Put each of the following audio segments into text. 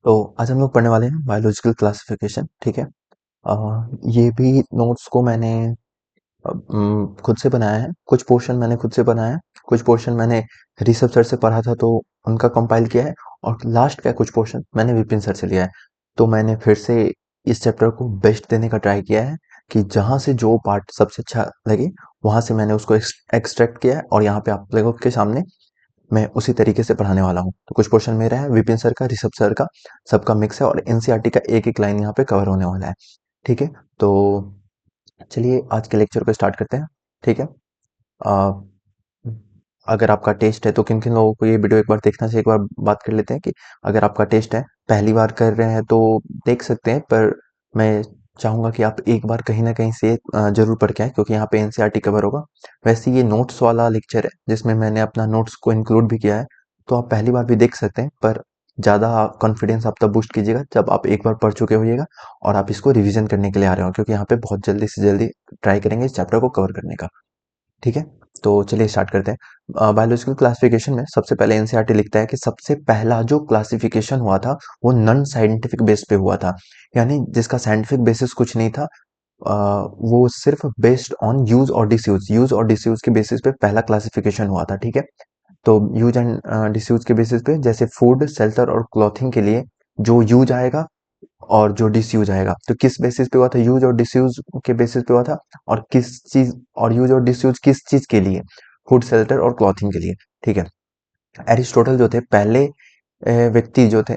तो आज हम लोग पढ़ने वाले हैं बायोलॉजिकल क्लासिफिकेशन। ठीक है। ये भी नोट्स को मैंने खुद से बनाया है। कुछ पोर्शन मैंने खुद से बनाया है, कुछ पोर्शन मैंने ऋषभ सर से पढ़ा था तो उनका कंपाइल किया है, और लास्ट का कुछ पोर्शन मैंने विपिन सर से लिया है। तो मैंने फिर से इस चैप्टर को बेस्ट देने का ट्राई किया है कि जहाँ से जो पार्ट सबसे अच्छा लगे वहां से मैंने उसको एक्सट्रैक्ट किया है, और यहाँ पे आप लोगों के सामने मैं उसी तरीके से पढ़ाने वाला हूँ। तो कुछ पोर्शन मेरा है, विपिन सर का, ऋषभ सर का, सबका मिक्स है, और एनसीईआरटी का एक एक लाइन यहाँ पे कवर होने वाला है। ठीक है। तो चलिए आज के लेक्चर को स्टार्ट करते हैं। ठीक है। अ, अगर आपका टेस्ट है तो किन किन लोगों को ये वीडियो एक बार देखना चाहिए, एक बार बात कर लेते हैं कि अगर आपका टेस्ट है, पहली बार कर रहे हैं तो देख सकते हैं, पर मैं चाहूंगा कि आप एक बार कहीं ना कहीं से जरूर पढ़ के आए, क्योंकि यहाँ पे एनसीईआरटी कवर होगा। वैसे ये नोट्स वाला लेक्चर है जिसमें मैंने अपना नोट्स को इंक्लूड भी किया है, तो आप पहली बार भी देख सकते हैं, पर ज़्यादा कॉन्फिडेंस आप तब बूस्ट कीजिएगा जब आप एक बार पढ़ चुके होइएगा और आप इसको रिवीजन करने के लिए आ रहे हो, क्योंकि यहाँ पे बहुत जल्दी से जल्दी ट्राई करेंगे इस चैप्टर को कवर करने का। ठीक है। तो चलिए स्टार्ट करते हैं। बायोलॉजिकल क्लासिफिकेशन में सबसे पहले एनसीईआरटी लिखता है कि सबसे पहला जो क्लासिफिकेशन हुआ था वो नॉन साइंटिफिक बेस पे हुआ था, यानी जिसका साइंटिफिक बेसिस कुछ नहीं था। वो सिर्फ बेस्ड ऑन यूज और डिसयूज के बेसिस पे पहला क्लासिफिकेशन हुआ था। ठीक है। तो यूज एंड डिसयूज के बेसिस पे, जैसे फूड, शेल्टर और क्लॉथिंग के लिए जो यूज आएगा और जो डिसयूज आएगा, तो किस बेसिस पे हुआ था? यूज और डिसयूज के बेसिस पे हुआ था। और किस चीज, और यूज और डिसयूज किस चीज के लिए? फूड, शेल्टर और क्लॉथिंग के लिए। ठीक है। एरिस्टोटल जो थे पहले व्यक्ति जो थे,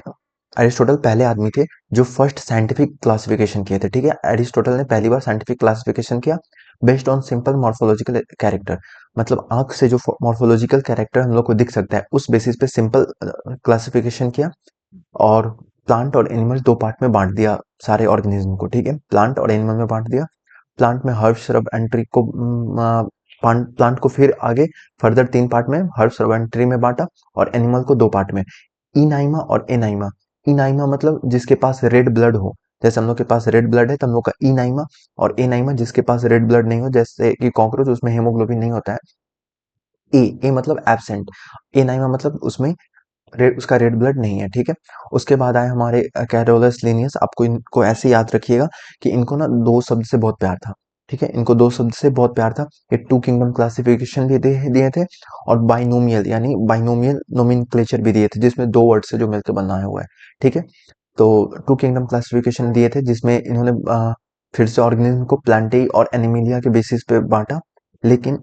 एरिस्टोटल पहले आदमी थे जो फर्स्ट साइंटिफिक क्लासिफिकेशन किए थे। ठीक है। एरिस्टोटल ने पहली बार साइंटिफिक क्लासिफिकेशन किया based on simple morphological character, मतलब आंख से जो मॉर्फोलॉजिकल कैरेक्टर हम लोग को दिख सकता है उस बेसिस पे सिंपल क्लासिफिकेशन किया। और प्लांट और एनिमल दो पार्ट में बांट दिया सारे ऑर्गेनिज्म को। ठीक है। प्लांट और एनिमल में बांट दिया। प्लांट में हर्ब, श्रब एंड ट्री को, प्लांट को फिर आगे फर्दर तीन पार्ट में हर्ब, श्रब एंड ट्री में बांटा, और एनिमल को दो पार्ट में, इनाइमा और एनाइमा। इनाइमा मतलब जिसके पास रेड ब्लड हो, जैसे हम लोग के पास रेड ब्लड है तो हम लोग का इनाइमा, और एनाइमा जिसके पास रेड ब्लड नहीं हो, जैसे कि कॉकरोच, उसमें हेमोग्लोबिन नहीं होता है। ए मतलब एब्सेंट, एनाइमा मतलब उसमें उसका रेड ब्लड नहीं है। ठीक है। उसके बाद आए हमारे कैरोलस लिनियस। आपको इनको ऐसे याद रखिएगा कि इनको ना दो शब्द से बहुत प्यार था। ठीक है। इनको दो शब्द से बहुत प्यार था। ये टू किंगडम क्लासिफिकेशन भी दिए थे, और बाइनोमियल यानी बाइनोमियल नोमेनक्लेचर भी दिए थे, जिसमें दो वर्ड से जो मिलकर बनाया हुआ है। ठीक है। तो टू किंगडम क्लासिफिकेशन दिए थे जिसमें इन्होंने फिर से ऑर्गेनिज्म को प्लांटेई और एनिमिलिया के बेसिस पे बांटा, लेकिन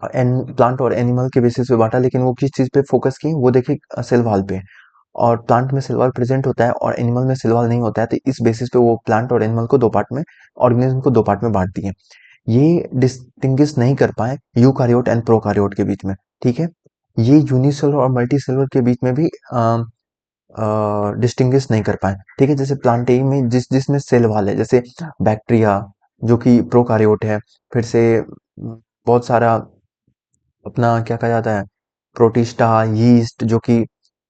प्लांट और एनिमल के बेसिस पे बांटा, लेकिन वो किस चीज पे फोकस की वो देखिए, सेल वॉल पे। और प्लांट में सेल वॉल प्रेजेंट होता है और एनिमल में सेल वॉल नहीं होता है, तो इस बेसिस पे वो प्लांट और एनिमल को दो पार्ट में, ऑर्गेनिज्म को दो पार्ट में बांट दिए। ये डिस्टिंग्विश नहीं कर पाए यूकारियोट एंड प्रोकारियोट के बीच में। ठीक है। ये यूनिसेलुलर और मल्टी सेलुलर के बीच में भी डिस्टिंग्विश नहीं कर पाए। ठीक है। जैसे प्लांटेई में जिसमें सेल वॉल है, जैसे बैक्टीरिया जो कि प्रोकारियोट है, फिर से बहुत सारा अपना क्या कहा जाता है, प्रोटिस्टा, यीस्ट जो कि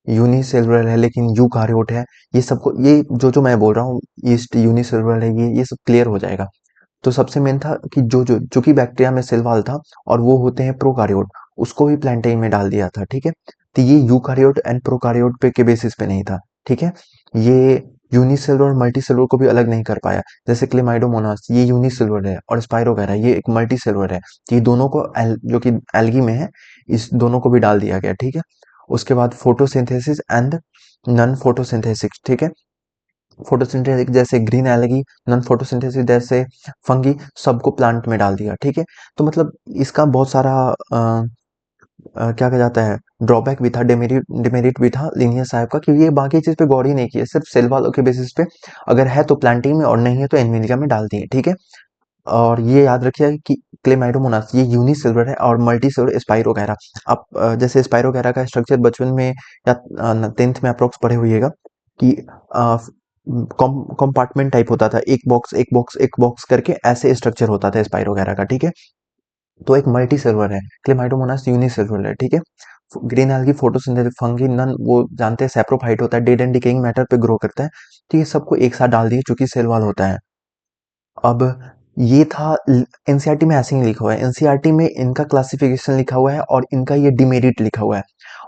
यूनिसेलुलर है लेकिन यूकारियोट है। ये सबको, ये जो जो मैं बोल रहा हूँ, यीस्ट यूनिसेलुलर है, ये सब क्लियर हो जाएगा। तो सबसे मेन था कि जो कि बैक्टीरिया में सेल वॉल था और वो होते हैं प्रोकारियोट, उसको भी प्लांटेन में डाल दिया था। ठीक है। तो ये यूकारियोट एंड प्रोकारियोट पे के बेसिस पे नहीं था। ठीक है। ये यूनिसेलुलर और मल्टीसेलुलर को भी अलग नहीं कर पाया। जैसे क्लेमाइडोमोनास ये यूनिसेलुलर है, और स्पाइरोगैरा ये एक मल्टीसेलुलर है। तो ये दोनों को जो कि एल्गी में है, इस दोनों को भी डाल दिया गया। ठीक है। उसके बाद फोटोसिंथेसिस एंड नॉन फोटोसिंथेसिस। ठीक है। फोटोसिंथेसिस जैसे ग्रीन एलगी, नॉन फोटोसिंथेसिस जैसे फंगी, सबको प्लांट में डाल दिया। ठीक है। तो मतलब इसका बहुत सारा क्या कहा जाता है, ड्रॉबैक भी था, डिमेरिट भी था लिनियस साहब का, क्योंकि ये बाकी चीज पे गौर ही नहीं किया, सिर्फ सेल वालों के बेसिस पे अगर है तो प्लांटिंग में, और नहीं है तो एनमिलिया में डाल दिए। ठीक है। और ये याद रखिए कि क्लेमाइडोमोनास ये यूनिसेलुलर है, और मल्टीसेलुलर स्पाइरोगैरा। आप जैसे स्पाइरोगैरा का स्ट्रक्चर बचपन में या 10th में अप्रोक्स पढ़े होइएगा कि कंपार्टमेंट टाइप होता था, एक बॉक्स एक बॉक्स एक बॉक्स करके ऐसे स्ट्रक्चर होता था स्पाइरोगैरा का। ठीक है। तो एक मल्टी सेलुलर है, क्लेमाइडोमोनास यूनिसेलुलर है। ठीक है। Green algae photosynthetic fungi none, वो जानते हैं सैप्रोफाइट होता है, डेड एंड डिकेइंग मैटर पे ग्रो करता है। तो ये सबको एक साथ डाल दिए चूंकि सेल वॉल होता है। अब ये था, एनसीईआरटी में ऐसे ही लिखा हुआ है, एनसीईआरटी में इनका क्लासिफिकेशन लिखा हुआ है और इनका ये डिमेरिट लिखा हुआ है।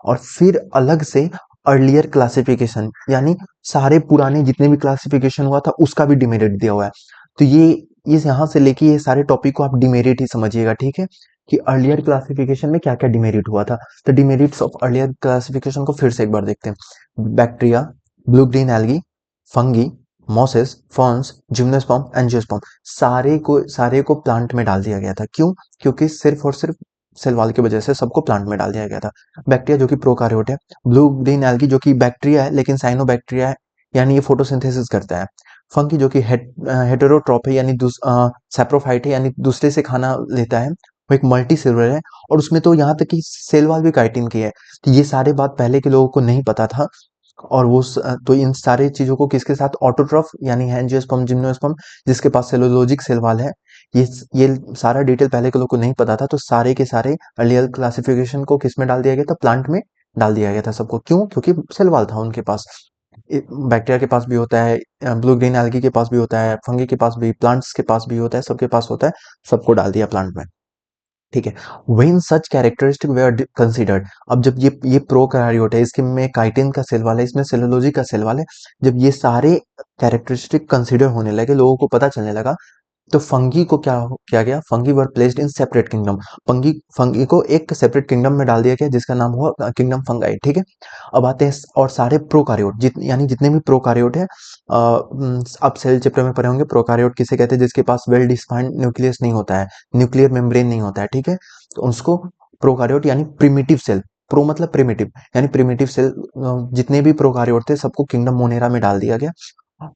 और फिर अलग से अर्लियर क्लासिफिकेशन, यानी सारे पुराने जितने भी क्लासिफिकेशन हुआ था उसका भी डिमेरिट दिया हुआ है। तो ये इस यहाँ से लेके ये सारे टॉपिक को आप डिमेरिट ही समझिएगा, ठीक है, कि अर्लियर क्लासिफिकेशन में क्या क्या डिमेरिट हुआ था। तो डिमेरिट्स ऑफ अर्लियर क्लासिफिकेशन को फिर से एक बार देखते हैं। Bacteria, blue green algae, fungi, mosses, ferns, gymnosperm, angiosperm, सारे को प्लांट में डाल दिया गया था। क्यों? क्योंकि सिर्फ और सिर्फ सेल वॉल की वजह से सबको प्लांट में डाल दिया गया था। बैक्टीरिया जो कि प्रोकार्योट है, ब्लू ग्रीन एल्गी जो कि बैक्टीरिया है लेकिन साइनोबैक्टीरिया है, यानी ये फोटोसिंथेसिस करता है। फंगी जो कि हेटेरोट्रॉप है, यानी सैप्रोफाइट है, यानी दूसरे से खाना लेता है, वो एक मल्टी सेलुलर है, और उसमें तो यहाँ तक कि सेल वॉल भी काइटिन की है। तो ये सारे बात पहले के लोगों को नहीं पता था, और तो इन सारे चीजों को किसके साथ, ऑटोट्रॉफ यानी एंजियोस्पर्म, जिम्नोस्पर्म, जिसके पास सेलुलोजिक सेल वॉल है, ये सारा डिटेल पहले के लोग को नहीं पता था। तो सारे के सारे अर्लियर क्लासिफिकेशन को किस में डाल दिया गया था, प्लांट में डाल दिया गया था सबको। क्यों? क्योंकि सेल वॉल था उनके पास। बैक्टीरिया के पास भी होता है, ब्लू ग्रीन एल्गी के पास भी होता है, फंगी के पास भी, प्लांट्स के पास भी होता है, सबके पास होता है, सबको डाल दिया प्लांट में, ठीक है। When such characteristic they are considered, अब जब ये प्रोकैरियोट है, इसके में काइटिन का सेल वाल है, इसमें सेलुलोजी का सेल वाल है, जब ये सारे कैरेक्टरिस्टिक कंसीडर होने लगे, लोगों को पता चलने लगा, तो फंगी को क्या किया गया, fungi were placed in separate kingdom. Fungi को एक सेपरेट किंगडम में डाल दिया गया जिसका नाम हुआ किंगडम फंगाई, ठीक है। अब आते हैं और सारे प्रोकारियोट, यानी जितने भी प्रोकारियोट है, आप सेल चैप्टर में पढ़े होंगे, प्रोकारियोट किसे कहते हैं, जिसके पास वेल डिफाइंड न्यूक्लियस नहीं होता है, न्यूक्लियर मेम्ब्रेन नहीं होता है, ठीक है। तो उसको प्रोकारियोट यानी प्रिमिटिव सेल, प्रो मतलब प्रिमिटिव, यानी प्रिमिटिव सेल, जितने भी प्रोकारियोट थे सबको किंगडम मोनेरा में डाल दिया गया।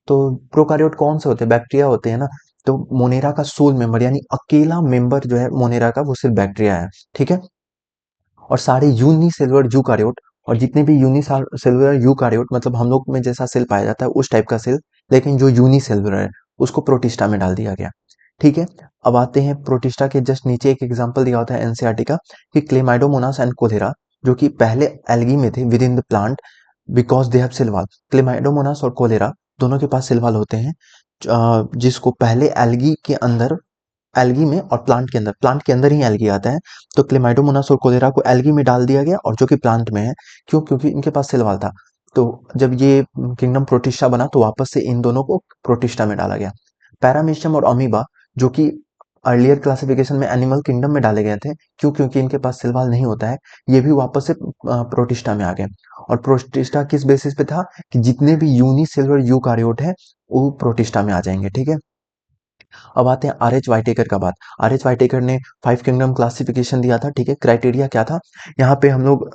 तो प्रोकारियोट कौन से होते हैं, बैक्टीरिया होते हैं ना। तो मोनेरा का सोल मेंबर यानी अकेला मेंबर जो है मोनेरा का, वो सिर्फ बैक्टीरिया है, ठीक है। और सारे यूनिसेलुलर यूकारियोट, और जितने भी यूनिसेलुलर यूकारियोट, मतलब हम लोग में जैसा सेल पाया जाता है उस टाइप का सेल, लेकिन जो यूनिसेलुलर है उसको प्रोटिस्टा में डाल दिया गया, ठीक है। अब आते हैं प्रोटिस्टा के जस्ट नीचे एक एग्जांपल दिया होता है एनसीईआरटी का, कि क्लेमाइडोमोनास एंड कोलेरा, जो कि पहले एल्गी में थे within the plant, because they have cell wall. Chlamydomonas और कोलेरा दोनों के पास सेल वॉल होते हैं, जिसको पहले एल्गी के अंदर, एल्गी में और प्लांट के अंदर ही एल्गी आता है। तो क्लेमाइडोमोनास और कोलेरा को एल्गी में डाल दिया गया, और जो कि प्लांट में है। क्यों? क्योंकि इनके पास सेल वॉल था। तो जब ये किंगडम प्रोटिस्टा बना तो वापस से इन दोनों को प्रोटिस्टा में डाला गया। पैरामीशियम और अमीबा, जो कि अर्लियर क्लासिफिकेशन में एनिमल किंगडम में डाले गए थे, क्यों? क्योंकि इनके पास सेल वॉल नहीं होता है, ये भी वापस से प्रोटिस्टा में आ गए। और प्रोटिस्टा किस बेसिस पे था, कि जितने भी यूनिसेलुलर यूकारियोट है वो प्रोटिस्टा में आ जाएंगे, ठीक है। अब आते हैं आर एच वाइटेकर का बात। आर एच वाइटेकर ने 5 किंगडम क्लासिफिकेशन दिया था, ठीक है। क्राइटेरिया क्या था, यहाँ पे हम लोग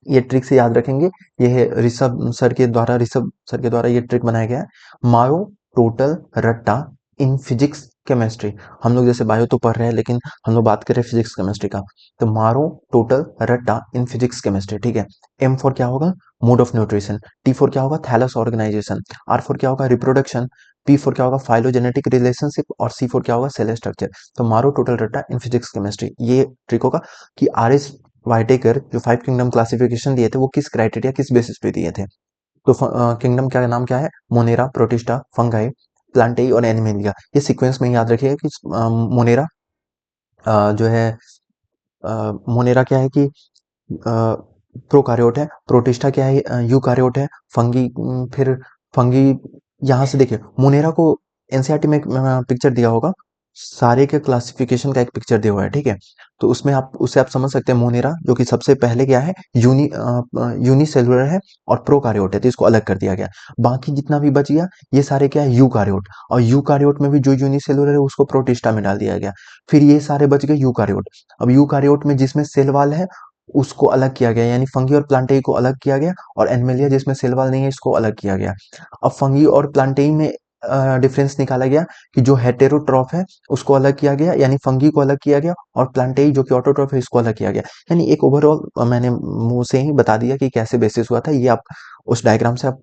ये ट्रिक से याद रखेंगे, ये है ऋषभ सर के द्वारा ये ट्रिक बनाया गया है। मायो, टोटल, रट्टा इन फिजिक्स केमिस्ट्री। हम लोग जैसे बायो तो पढ़ रहे हैं, लेकिन हम लोग बात कर रहे हैं फिजिक्स केमिस्ट्री का। तो मारो, टोटल, रट्टा इन फिजिक्स केमिस्ट्री, ठीक है। एम फॉर क्या होगा, mode of nutrition. T for क्या होगा, थैलस ऑर्गेनाइजेशन। आर फॉर क्या होगा, रिप्रोडक्शन। पी फॉर क्या होगा, फाइलोजेनेटिक रिलेशनशिप। और सी फॉर क्या होगा, सेल स्ट्रक्चर। तो मारो, टोटल, रट्टा इन फिजिक्स केमिस्ट्री, ये ट्रिक होगा। कि आर एस वाइटेकर जो 5 किंगडम क्लासिफिकेशन दिए थे वो किस क्राइटेरिया, किस बेसिस पे दिए थे। तो किंगडम का नाम क्या है, मोनेरा, प्रोटिस्टा, फंगाई, प्लांटेई और एनिमेलिया। ये सीक्वेंस में याद रखिएगा कि मोनेरा जो है, मोनेरा क्या है कि प्रोकारियोट है, प्रोटिस्टा क्या है, यूकारियोट है, फंगी, फिर फंगी, यहाँ से देखिए मोनेरा को एनसीईआरटी में एक पिक्चर दिया होगा, सारे के क्लासिफिकेशन का एक पिक्चर दिया हुआ है, ठीक है। तो उसमें आप उससे आप समझ सकते हैं मोनेरा जो कि सबसे पहले क्या है, यूनिसेलुलर है और प्रोकारियोट है, तो इसको अलग कर दिया गया। बाकी जितना भी बच गया ये सारे क्या है, यूकारियोट, और यूकारियोट में भी जो यूनिसेलुलर है उसको प्रोटिस्टा में डाल दिया गया। फिर ये सारे बच गए यूकारियोट। अब यूकारियोट में जिसमें सेल वाल है उसको अलग किया गया, यानी फंगी और प्लांटेई को अलग किया गया, और एनिमेलिया जिसमें सेल वॉल नहीं है इसको अलग किया गया। अब फंगी और प्लांटेई में डिफरेंस निकाला गया, कि जो हेटेरोट्रॉफ है उसको अलग किया गया, यानी फंगी को अलग किया गया, और प्लांटेई जो कि ऑटोट्रॉफ है इसको अलग किया गया। यानी एक ओवरऑल मैंने मुंह से ही बता दिया कि कैसे बेसिस हुआ था, ये आप उस डायग्राम से आप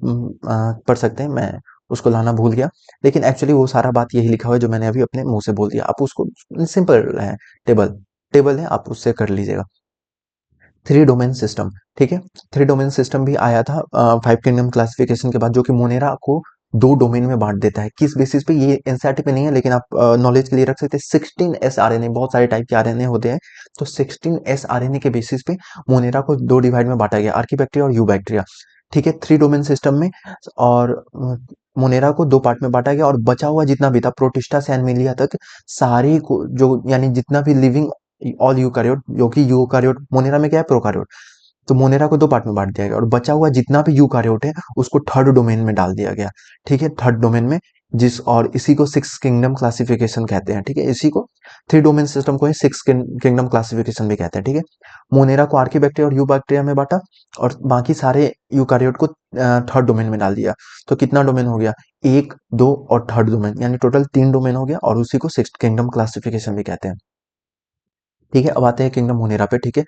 पढ़ सकते हैं, मैं उसको लाना भूल गया। लेकिन एक्चुअली वो सारा बात यही लिखा हुआ है जो मैंने अभी अपने मुंह से बोल दिया, आप उसको, सिंपल है, टेबल टेबल है, आप उससे कर लीजिएगा। 3 डोमेन सिस्टम, ठीक है। 3 डोमेन सिस्टम भी आया था 5 किंगडम क्लासिफिकेशन के बाद, जो कि मोनेरा को 2 डोमेन में बांट देता है। किस बेसिस पे, ये एनसीईआरटी पे नहीं है लेकिन आप नॉलेज के लिए रख सकते हैं। 16 एस आरएनए, बहुत सारे टाइप के आरएनए होते हैं, तो 16 एस आरएनए के बेसिस पे मोनेरा को 2 डिवाइड में बांटा गया, आर्की बैक्टीरिया और यू बैक्टीरिया। ठीक है, 3 डोमेन सिस्टम में। और मोनेरा को 2 पार्ट में बाँटा गया और बचा हुआ जितना भी था प्रोटिस्टा से एनिमलिया तक, सारे को जो यानी जितना भी लिविंग ऑल यूकारियोट, जो कि यूकारियोट मोनेरा में क्या है प्रोकारियोट, तो मोनेरा को 2 पार्ट में बाँट दिया गया और बचा हुआ जितना भी यूकारियोट है उसको थर्ड डोमेन में डाल दिया गया। ठीक है, थर्ड डोमेन में, जिस और इसी को सिक्स किंगडम क्लासिफिकेशन कहते हैं। ठीक है, इसी को 3 डोमेन सिस्टम को ही सिक्स किंगडम क्लासिफिकेशन भी कहते हैं। ठीक है, मोनेरा को आर्कीबैक्टीरिया और यूबैक्टीरिया में बाँटा और बाकी सारे यूकारियोट को थर्ड डोमेन में डाल दिया। तो कितना डोमेन हो गया? 1, 2 और थर्ड डोमेन, यानी टोटल 3 डोमेन हो गया और उसी को सिक्स किंगडम क्लासिफिकेशन भी कहते हैं। ठीक है, अब आते हैं किंगडम मोनेरा पे। ठीक है,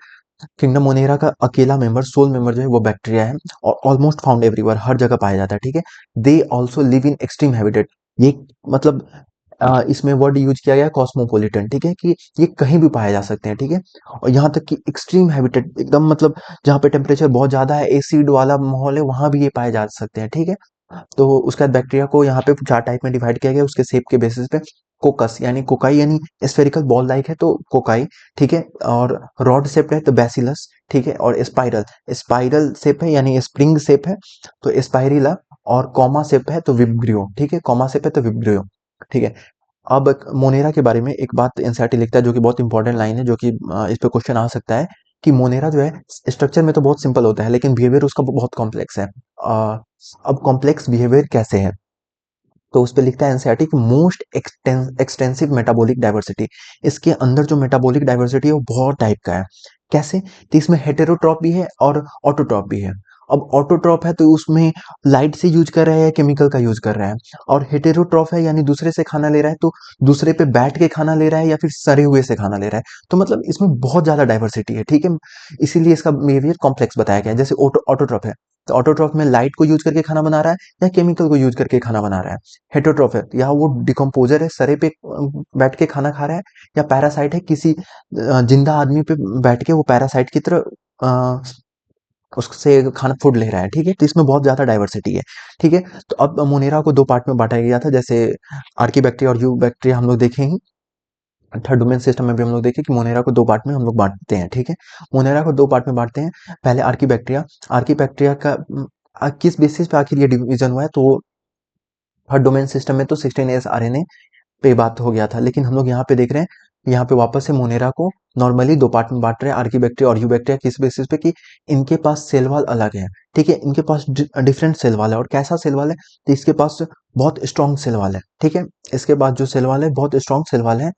किंगडम मोनेरा का अकेला मेंबर, सोल मेंबर जो है वो बैक्टीरिया है और ऑलमोस्ट फाउंड एवरीवेयर, हर जगह पाया जाता है। ठीक है, they also live in extreme habitat. ये मतलब इसमें वर्ड यूज किया गया है कॉस्मोपॉलिटन। ठीक है, कि ये कहीं भी पाए जा सकते हैं। ठीक है, और यहाँ तक कि एक्सट्रीम हैबिटेट एकदम मतलब जहाँ पे टेम्परेचर बहुत ज्यादा है, एसिड वाला माहौल है, वहां भी ये पाए जा सकते हैं। ठीक है, तो उसके बाद बैक्टीरिया को यहाँ पे 4 टाइप में डिवाइड किया गया उसके शेप के बेसिस पे। कोकस यानी कोकाई, यानी स्फेरिकल बॉल लाइक है तो कोकाई। ठीक है, और रॉड शेप है तो बैसिलस। ठीक है, और स्पाइरल, स्पाइरल शेप है यानी स्प्रिंग शेप है तो स्पाइरिला, और कॉमा शेप है तो विब्रियो। ठीक है, कॉमा शेप है तो विब्रियो। ठीक है, अब मोनेरा के बारे में एक बात एनसीईआरटी लिखता है जो कि बहुत इंपॉर्टेंट लाइन है, जो कि इस पे क्वेश्चन आ सकता है कि मोनेरा जो है स्ट्रक्चर में तो बहुत सिंपल होता है लेकिन बिहेवियर उसका बहुत कॉम्प्लेक्स है। अब कॉम्प्लेक्स बिहेवियर कैसे है, तो उस पे लिखता है एनसीईआरटी कि मोस्ट एक्सटेंसिव मेटाबॉलिक डाइवर्सिटी। इसके अंदर जो मेटाबॉलिक डाइवर्सिटी है वो बहुत टाइप का है। कैसे? तो इसमें हेटेरोट्रॉप भी है और ऑटोट्रॉप भी है। अब ऑटोट्रॉप है तो उसमें लाइट से यूज कर रहा है या केमिकल का यूज कर रहा है, और हेटेरोट्रॉप है यानी दूसरे से खाना ले रहा है तो दूसरे पे बैठ के खाना ले रहा है या फिर सड़े हुए से खाना ले रहा है। तो मतलब इसमें बहुत ज्यादा डाइवर्सिटी है। ठीक है, इसीलिए इसका बिहेवियर कॉम्प्लेक्स बताया गया है। जैसे ऑटोट्रॉप है तो ऑटोट्रॉप में लाइट को यूज करके खाना बना रहा है या केमिकल को यूज करके खाना बना रहा है। हेटरोट्रॉफ है या वो डिकम्पोजर है, सरे पे बैठ के खाना खा रहा है, या पैरासाइट है किसी जिंदा आदमी पे बैठ के वो पैरासाइट की तरह उससे खाना फूड ले रहा है। ठीक है, तो इसमें बहुत ज्यादा डाइवर्सिटी है। ठीक है, तो अब मोनेरा को 2 पार्ट में बांटा गया था, जैसे आर्कीबैक्टीरिया और यूबैक्टीरिया हम लोग देखे ही। थर्ड डोमेन सिस्टम में भी हम लोग देखे कि मोनेरा को 2 पार्ट में हम लोग बांटते हैं। ठीक है, मोनेरा को 2 पार्ट में बांटते हैं। पहले आर्कीबैक्टीरिया, आर्कीबैक्टीरिया का किस बेसिस पे आखिर ये डिवीजन हुआ है, तो थर्ड डोमेन सिस्टम में तो 16S आरएनए पे बात हो गया था, लेकिन हम लोग यहाँ पे देख रहे हैं यहाँ पे वापस से मोनेरा को नॉर्मली 2 पार्ट में बांट रहे हैं, आर्कीबैक्टीरिया और यूबैक्टीरिया, किस बेसिस पे कि इनके पास सेल वॉल अलग है। ठीक है, इनके पास डिफरेंट सेल वॉल है। और कैसा सेल वॉल है, तो इसके पास बहुत स्ट्रॉन्ग सेल वॉल है। ठीक है, इसके पास जो सेल वॉल है बहुत स्ट्रॉन्ग सेल वॉल है,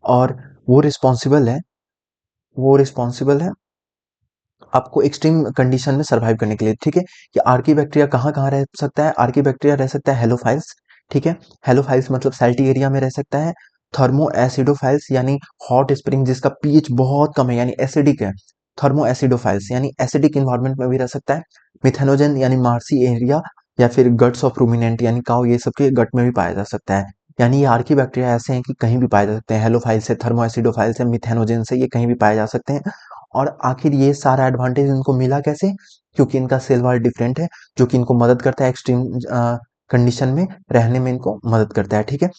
और वो रिस्पॉन्सिबल है, वो रिस्पॉन्सिबल है आपको एक्सट्रीम कंडीशन में सर्वाइव करने के लिए। ठीक है, कि आर्की बैक्टीरिया कहाँ कहाँ रह सकता है, आर्की बैक्टीरिया रह सकता है हेलोफाइल्स। ठीक है, हेलोफाइल्स मतलब सैल्टी एरिया में रह सकता है। थर्मो एसिडोफाइल्स यानी हॉट स्प्रिंग जिसका पीएच बहुत कम है यानी एसिडिक है, थर्मो एसिडोफाइल्स यानी एसिडिक इन्वायरमेंट में भी रह सकता है। मिथेनोजन यानी मार्सी एरिया, या फिर गट्स ऑफ रूमिनेंट यानी काउ, ये सब के गट में भी पाया जा सकता है। यानी ये आर्की बैक्टीरिया ऐसे हैं कि कहीं भी पाए जा सकते हैं, हेलोफाइल से, थर्मो एसिडोफाइल से, मिथेनोजन से, ये कहीं भी पाए जा सकते हैं। और आखिर ये सारा एडवांटेज इनको मिला कैसे, क्योंकि इनका सेल वॉल डिफरेंट है, जो कि इनको मदद करता है एक्सट्रीम कंडीशन में रहने में, इनको मदद करता है। ठीक है,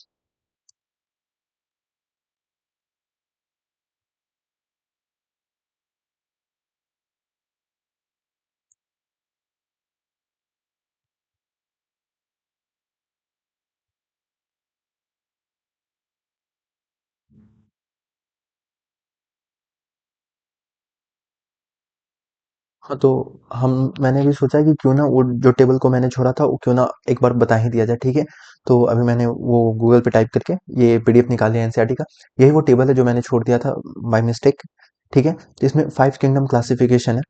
हाँ, तो हम मैंने भी सोचा कि क्यों ना वो जो टेबल को मैंने छोड़ा था वो क्यों ना एक बार बता ही दिया जाए। ठीक है, तो अभी मैंने वो गूगल पे टाइप करके ये पीडीएफ निकाली है एनसीईआरटी का। यही वो टेबल है जो मैंने छोड़ दिया था बाय मिस्टेक। ठीक है, तो इसमें 5 किंगडम क्लासिफिकेशन है।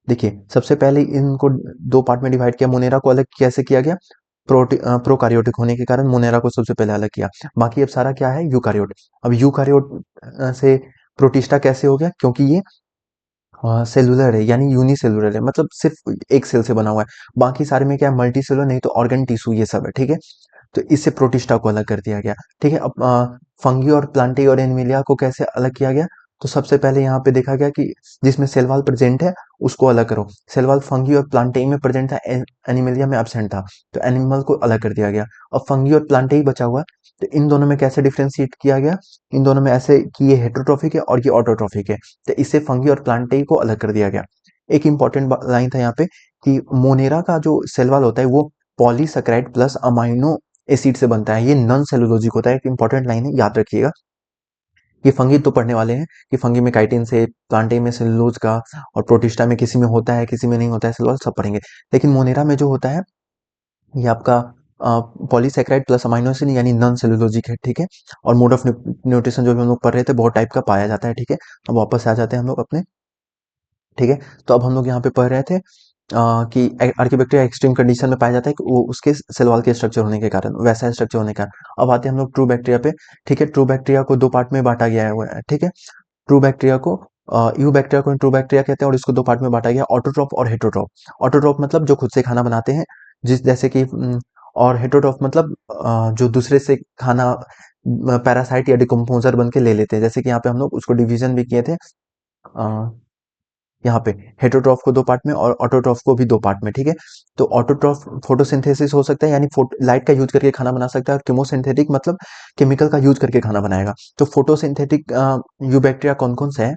देखिए, सबसे पहले इनको 2 पार्ट में डिवाइड किया। मोनेरा को अलग कैसे किया गया, प्रोकारियोटिक होने के कारण मोनेरा को सबसे पहले अलग किया। बाकी अब सारा क्या है, यूकारियोट। अब यूकारियोट से प्रोटिस्टा कैसे हो गया, क्योंकि ये सेलुलर है यानी यूनिसेलुलर है, मतलब सिर्फ एक सेल से बना हुआ है। बाकी सारे में क्या है, मल्टी सेलुलर, नहीं तो ऑर्गन टिश्यू ये सब है। ठीक है, तो इससे प्रोटिस्टा को अलग कर दिया गया। ठीक है, अब फंगी और प्लांटी और एनिमिलिया को कैसे अलग किया गया, तो सबसे पहले यहाँ पे देखा गया कि जिसमें सेल वॉल प्रेजेंट है उसको अलग करो। सेल वॉल फंगी और प्लांटेई में प्रेजेंट था, एनिमिलिया में एब्सेंट था, तो एनिमल को अलग कर दिया गया। अब फंगी और प्लांटेई बचा हुआ, तो इन दोनों में कैसे डिफ्रेंशिएट किया गया, इन दोनों में ऐसे कि ये हेटेरोट्रॉफिक है और ये ऑटोट्रॉफिक है, तो इससे फंगी और प्लांटेई को अलग कर दिया गया। एक इंपॉर्टेंट लाइन था यहाँ पे कि मोनेरा का जो सेल वॉल होता है वो पॉलीसैकेराइड प्लस अमाइनो एसिड से बनता है। ये नॉन सेलुलोजिक होता है। एक इंपॉर्टेंट लाइन है, याद रखिएगा। ये फंगी तो पढ़ने वाले हैं कि फंगी में काइटिन से, प्लांटे में सेलुलोज का, और प्रोटिस्टा में किसी में होता है किसी में नहीं होता है सेल वॉल, सब पढ़ेंगे। लेकिन मोनेरा में जो होता है ये आपका पॉलीसैकेराइड प्लस अमाइनो एसिड यानी नॉन सेलुलोजिक है, ठीक है। और मोड ऑफ न्यूट्रिशन जो भी हम लोग पढ़ रहे थे बहुत टाइप का पाया जाता है, ठीक है। अब वापस आ जाते हैं हम लोग अपने, ठीक है। तो अब हम लोग यहाँ पे पढ़ रहे थे कि आर्किबैक्टीरिया एक्सट्रीम कंडीशन में पाया जाता है कि वो उसके सेल वॉल के स्ट्रक्चर होने के कारण, वैसा स्ट्रक्चर होने के कारण। अब आते हैं हम लोग ट्रू बैक्टीरिया पे, ठीक है। ट्रू बैक्टीरिया को दो पार्ट में बांटा गया है, ठीक है। ट्रू बैक्टीरिया को यू बैक्टीरिया को ट्रू बैक्टीरिया कहते हैं, और इसको दो पार्ट में बांटा गया, ऑटोट्रॉफ और हेटरोट्रॉफ। ऑटोट्रॉफ मतलब जो खुद से खाना बनाते हैं, जिस जैसे कि और हेटरोट्रॉफ मतलब जो दूसरे से खाना पैरासाइट या डिकम्पोजर बन के ले लेते हैं, जैसे कि यहाँ पे हम लोग उसको डिवीजन भी किए थे यहाँ पे, हेटरोट्रॉफ को दो पार्ट में और ऑटोट्रॉफ को भी दो पार्ट में, ठीक है। तो ऑटोट्रॉफ फोटोसिंथेसिस हो सकता है, यानी लाइट का यूज करके खाना बना सकता है, और केमोसिंथेटिक मतलब केमिकल का यूज करके खाना बनाएगा। तो फोटोसिंथेटिक यू बैक्टीरिया कौन कौन से है?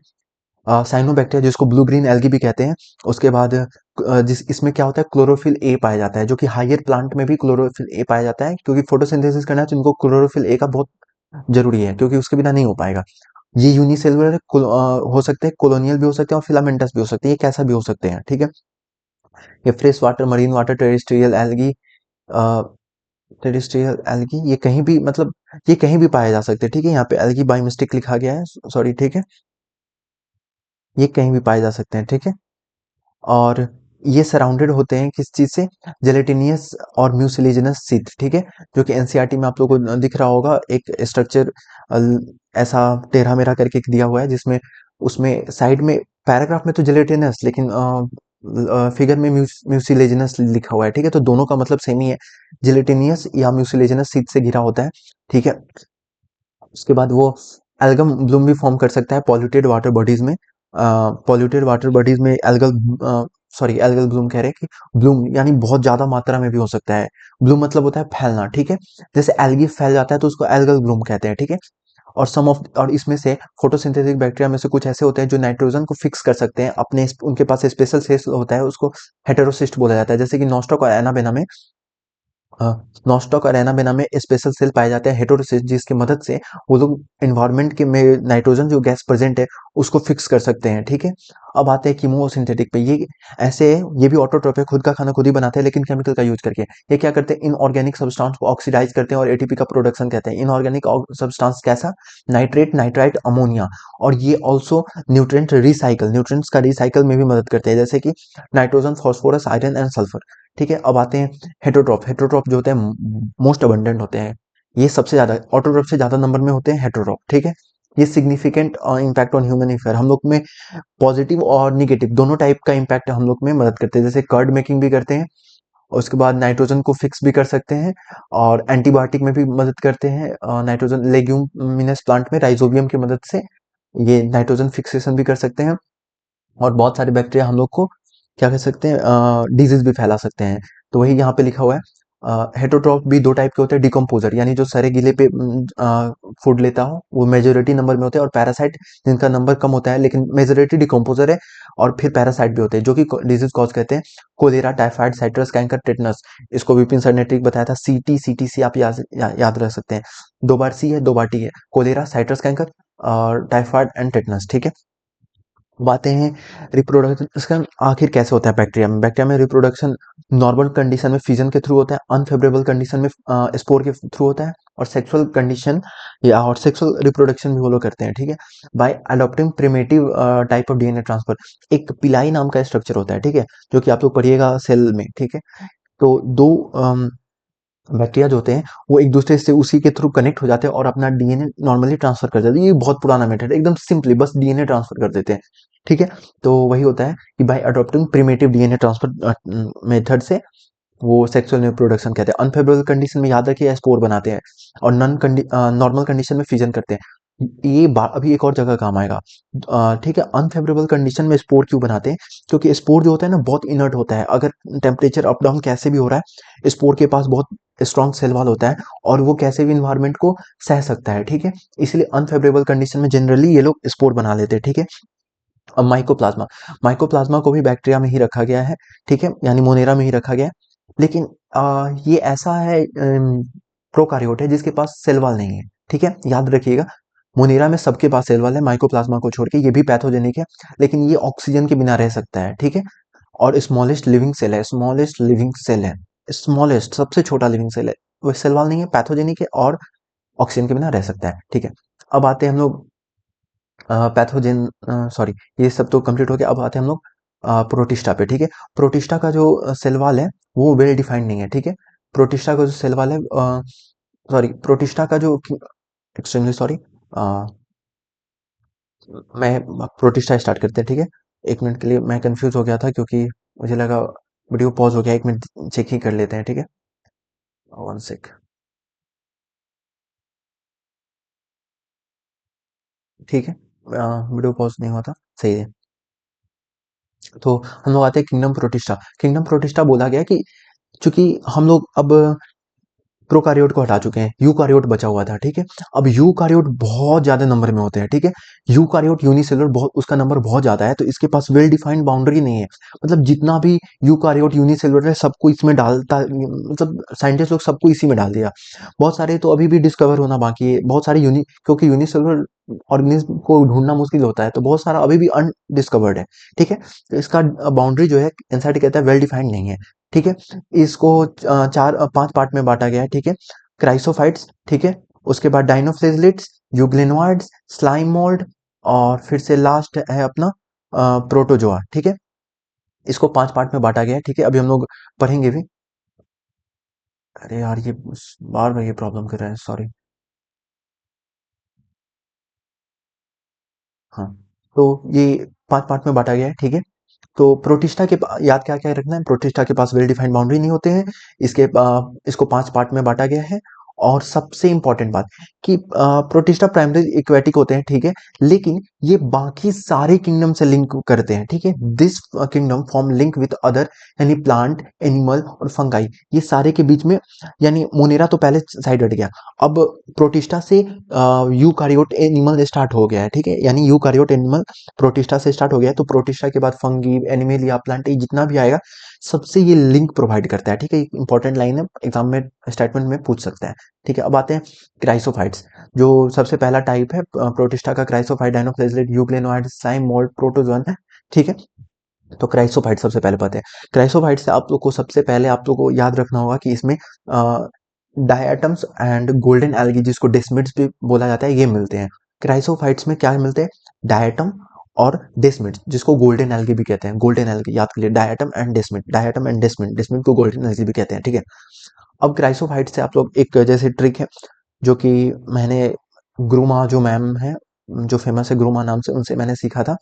साइनोबैक्टीरिया, जिसको ब्लू ग्रीन एल्गी भी कहते हैं। उसके बाद जिस इसमें क्या होता है, क्लोरोफिल ए पाया जाता है, जो कि हायर प्लांट में भी क्लोरोफिल ए पाया जाता है, क्योंकि फोटोसिंथेसिस करना है तो इनको क्लोरोफिल ए का बहुत जरूरी है, क्योंकि उसके बिना नहीं हो पाएगा। ये यूनिसेलुलर हो सकते हैं, कॉलोनियल भी हो सकते हैं, और फिलामेंटस भी हो सकते हैं, ये कैसा भी हो सकते हैं, ठीक है। ये fresh water, marine water, terrestrial algae, terrestrial algae, ये कहीं भी मतलब ये कहीं भी पाए जा सकते हैं, ठीक है। यहाँ पे एल्गी बाय मिस्टेक लिखा गया है, सॉरी, ठीक है। ये कहीं भी पाए जा सकते हैं, ठीक है। और ये सराउंडेड होते हैं किस चीज से, जेलेटिनियस और म्यूसिलेजिनस सीट, ठीक है। जो कि एनसीईआरटी में आप लोगों को दिख रहा होगा, एक स्ट्रक्चर ऐसा टेढ़ा मेढ़ा करके दिया हुआ है, जिसमें उसमें साइड में पैराग्राफ में तो जेलेटिनस, लेकिन फिगर में म्यूसिलेजिनस लिखा हुआ है, ठीक है। तो दोनों का मतलब सेम ही है, जेलेटिनियस या म्यूसिलेजिनस सीट से घिरा होता है, ठीक है। उसके बाद वो एल्गम ब्लूम भी फॉर्म कर सकता है पॉल्यूटेड वाटर बॉडीज में। पॉल्यूटेड वाटर बॉडीज में एल्गल, सॉरी एल्गल ब्लूम कह रहे हैं कि ब्लूम यानी बहुत ज्यादा मात्रा में भी हो सकता है। ब्लूम मतलब होता है फैलना, ठीक है। जैसे एल्गी फैल जाता है तो उसको एल्गल ब्लूम कहते हैं, ठीक है। और इसमें से फोटोसिंथेटिक बैक्टीरिया में से कुछ ऐसे होते हैं जो नाइट्रोजन को फिक्स कर सकते हैं अपने, उनके पास स्पेशल सेल होता है, उसको हेटेरोसिस्ट बोला जाता है। जैसे कि नॉस्टॉक और एनाबेना में नॉस्टॉक और एनाबेना में स्पेशल सेल पाए जाते हैं हेटेरोसिस्ट, जिसकी मदद से वो लोग एनवायरनमेंट के में नाइट्रोजन जो गैस प्रेजेंट है उसको फिक्स कर सकते हैं, ठीक है। अब आते हैं कीमोसिंथेटिक पे। ये ऐसे ये भी ऑटोट्रॉफ है, खुद का खाना खुद ही बनाते हैं, लेकिन केमिकल का यूज करके। ये क्या करते हैं, इनऑर्गेनिक सब्सटेंस को ऑक्सीडाइज करते हैं और एटीपी का प्रोडक्शन कहते हैं। इनऑर्गेनिक सब्सटेंस कैसा, नाइट्रेट, नाइट्राइट, अमोनिया। और ये ऑल्सो न्यूट्रिएंट्स का रिसाइकल में भी मदद करते हैं, जैसे कि nitrogen, phosphorus, iron and sulphur, ठीक है। अब आते हैं हेटरोट्रॉफ। हेटरोट्रॉफ जो होते हैं मोस्ट अबंडेंट होते हैं, ये सबसे ज्यादा, ऑटोट्रॉफ से ज्यादा नंबर में होते हैं हेटरोट्रॉफ, ठीक है। ये significant impact on human affair, हम लोग में पॉजिटिव और निगेटिव दोनों टाइप का इम्पैक्ट हम लोग में मदद करते हैं। जैसे कर्ड मेकिंग भी करते हैं, और उसके बाद नाइट्रोजन को फिक्स भी कर सकते हैं, और एंटीबायोटिक में भी मदद करते हैं। नाइट्रोजन लेग्यूमिनस प्लांट में राइजोबियम की मदद से ये नाइट्रोजन फिक्सेशन भी कर सकते हैं। और बहुत सारे बैक्टीरिया हम लोग को क्या कर सकते हैं, डिजीज भी फैला सकते हैं। तो वही यहाँ पे लिखा हुआ है। हेटरोट्रॉफ भी दो टाइप के होते हैं, डिकम्पोजर यानी जो सारे गीले पे फूड लेता हो, वो मेजोरिटी नंबर में होते हैं, और पैरासाइट जिनका नंबर कम होता है लेकिन मेजोरिटी डिकम्पोजर है। और फिर पैरासाइट भी होते हैं जो कि डिजीज कॉज कहते हैं, cholera, typhoid, citrus canker, tetanus. इसको विपिन सर ने ट्रिक बताया था, CTC आप याद रख सकते हैं। दो बार सी है, दो बार टी है, कोलेरा, साइट्रस कैंकर और टाइफाइड एंड टेटनस, ठीक है। बातें हैं रिप्रोडक्शन आखिर कैसे होता है बैक्टीरिया में। बैक्टीरिया में रिप्रोडक्शन नॉर्मल कंडीशन में फिजन के थ्रू होता है, अनफेवरेबल कंडीशन में स्पोर के थ्रू होता है, और सेक्सुअल कंडीशन या और सेक्सुअल रिप्रोडक्शन भी वो लोग करते हैं, ठीक है। Bye adopting primitive type of DNA transfer. एक पिलाई नाम का स्ट्रक्चर होता है, ठीक है, जो कि आप लोग पढ़िएगा सेल में, ठीक है। तो दो बैक्टीरिया जो होते हैं वो एक दूसरे से उसी के थ्रू कनेक्ट हो जाते हैं और अपना डीएनए नॉर्मली ट्रांसफर कर देते हैं। ये बहुत पुराना मेथड है, एकदम सिंपली बस डीएनए ट्रांसफर कर देते हैं, ठीक है। तो वही होता है कि bye adopting primitive DNA transfer method से वो सेक्सुअल रिप्रोडक्शन कहते हैं। अनफेवरेबल कंडीशन में याद रखिए स्पोर बनाते हैं, और नॉर्मल कंडीशन में फिजन करते हैं। ये बात अभी एक और जगह काम आएगा, ठीक है। अनफेवरेबल कंडीशन में स्पोर क्यों बनाते हैं, क्योंकि स्पोर जो होता है ना बहुत इनर्ट होता है, अगर टेम्परेचर अप डाउन कैसे भी हो रहा है, स्पोर के पास बहुत स्ट्रॉन्ग सेल वॉल होता है, और वो कैसे भी इन्वायरमेंट को सह सकता है, ठीक है। इसलिए अनफेवरेबल कंडीशन में जनरली ये लोग स्पोर बना लेते हैं, ठीक है। अब माइकोप्लाज्मा, माइकोप्लाज्मा को भी बैक्टीरिया में ही रखा गया है, ठीक है, यानी मोनेरा में ही रखा गया है। लेकिन ये ऐसा है, प्रोकारियोट है जिसके पास सेल वॉल नहीं है, ठीक है, याद रखिएगा। मोनेरा में सबके पास सेल वॉल है, माइकोप्लाज्मा को छोड़ के। ये भी पैथोजेनिक है, लेकिन ये ऑक्सीजन के बिना रह सकता है, ठीक है। और स्मॉलेस्ट लिविंग सेल है, स्मॉलेस्ट लिविंग सेल है, स्मॉलेस्ट सबसे छोटा लिविंग सेल है। वो सेल वॉल नहीं है, पैथोजेनिक है और ऑक्सीजन के बिना रह सकता है, ठीक है। अब आते हैं हम लोग पैथोजेन, सॉरी, ये सब तो कंप्लीट हो गया। अब आते हैं हम लोग प्रोटिस्टा पे, ठीक है। प्रोटिस्टा का जो सेल वॉल है वो वेल डिफाइंड नहीं है, ठीक है। प्रोटिस्टा का जो सेल वॉल है, सॉरी, प्रोटिस्टा का जो, एक्सट्रीमली सॉरी, मैं प्रोटिस्टा स्टार्ट करते हैं, ठीक है। एक मिनट के लिए मैं कंफ्यूज हो गया था क्योंकि मुझे लगा वीडियो पॉज हो गया, एक मिनट चेक ही कर लेते हैं, ठीक है। वन सेक, ठीक है। वीडियो पॉज नहीं हुआ था, सही है। तो हम लोग आते हैं किंगडम प्रोटिस्टा। किंगडम प्रोटिस्टा बोला गया कि चूंकि हम लोग अब प्रोकारियोट को हटा चुके हैं, यूकारियोट बचा हुआ था, ठीक है। अब यूकारियोट बहुत ज्यादा नंबर में होते हैं, ठीक है। यूकारियोट यूनिसेलुलर, बहुत उसका नंबर बहुत ज्यादा है, तो इसके पास वेल डिफाइंड बाउंड्री नहीं है। मतलब जितना भी यूकारियोट यूनिसेलुलर है सबको इसमें डालता, मतलब साइंटिस्ट लोग सबको इसी में डाल दिया। बहुत सारे तो अभी भी डिस्कवर होना बाकी है, बहुत सारे क्योंकि यूनिसेलुलर ऑर्गेनिज्म को ढूंढना मुश्किल होता है, तो बहुत सारा अभी भी अनडिस्कवर्ड है, ठीक है। तो इसका बाउंड्री जो है एनसीईआरटी कहता है वेल डिफाइंड नहीं है, ठीक है। इसको पांच पार्ट में बांटा गया है, ठीक है। क्राइसोफाइट्स, ठीक है। उसके बाद डाइनोफ्लेजिलेट्स, यूग्लेनोइड्स, स्लाइम मोल्ड, और फिर से लास्ट है अपना प्रोटोजोआ, ठीक है। इसको पांच पार्ट में बांटा गया है, ठीक है। अभी हम लोग पढ़ेंगे भी। अरे यार, ये बार बार ये प्रॉब्लम कर रहा है, सॉरी। हाँ, तो ये पांच पार्ट में बांटा गया है, ठीक है। तो प्रोटिस्टा के याद क्या क्या रखना है, प्रोटिस्टा के पास वेल डिफाइंड बाउंड्री नहीं होते हैं। इसको पांच पार्ट में बांटा गया है। और सबसे इंपॉर्टेंट बात कि प्रोटिस्टा प्राइमरी इक्वेटिक होते हैं, ठीक है। लेकिन ये बाकी सारे किंगडम से लिंक करते हैं, ठीक है। This kingdom form link with other, यानी प्लांट, एनिमल और फंगाई, ये सारे के बीच में। यानी मोनेरा तो पहले साइड हट गया। अब प्रोटिस्टा से यूकारियोट एनिमल स्टार्ट हो गया है, ठीक है। यानी यूकारियोट एनिमल प्रोटिस्टा से स्टार्ट हो गया है, तो प्रोटिस्टा के बाद फंगी, एनिमेलिया, प्लांट, जितना भी आएगा सबसे ये लिंक प्रोवाइड करता है, ठीक है। इंपॉर्टेंट लाइन है, एग्जाम में स्टेटमेंट में पूछ सकता है, ठीक है। अब आते हैं क्राइसोफाइट्स। जो सबसे पहला टाइप है प्रोटिस्टा का, क्राइसोफाइट, डाइनोफ्लेजिलेट, यूग्लेनोइड, साइम मोल्ड, प्रोटोजोन है, ठीक है। तो क्राइसोफाइट सबसे पहले पता है। क्राइसोफाइट से आप लोग को सबसे पहले आप लोग को याद रखना होगा कि इसमें डायटम्स एंड गोल्डन एल्गी, जिसको डेस्मिड्स भी बोला जाता है, ये मिलते हैं। क्राइसोफाइट्स में क्या मिलते हैं, डायटम और डेस्मिड्स, जिसको गोल्डन एल्गी भी कहते हैं। गोल्डन एल्गी याद कर लिए, diatom and desmid, diatom and desmid, desmid को गोल्डन एल्गी भी कहते हैं, ठीक है। अब क्राइसोफाइट से आप लोग एक जैसे ट्रिक है, जो कि मैंने ग्रुमा जो मैम है, जो फेमस है ग्रुमा नाम से, उनसे मैंने सीखा था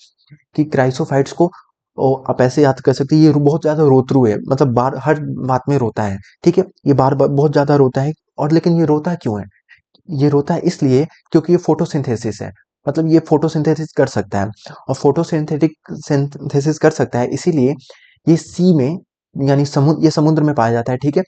कि क्राइसोफाइट्स को आप ऐसे याद कर सकते हैं, ये बहुत ज्यादा रोतरू है, मतलब बार हर बात में रोता है, ठीक है। ये बार बार बहुत ज्यादा रोता है। और लेकिन ये रोता क्यों है, ये रोता है इसलिए क्योंकि ये फोटोसिंथेसिस है। मतलब ये फोटोसिंथेसिस कर सकता है, और फोटोसिंथेटिक सिंथेसिस कर सकता है, इसीलिए ये सी में, यानी समुद्र, ये समुद्र में पाया जाता है, ठीक है।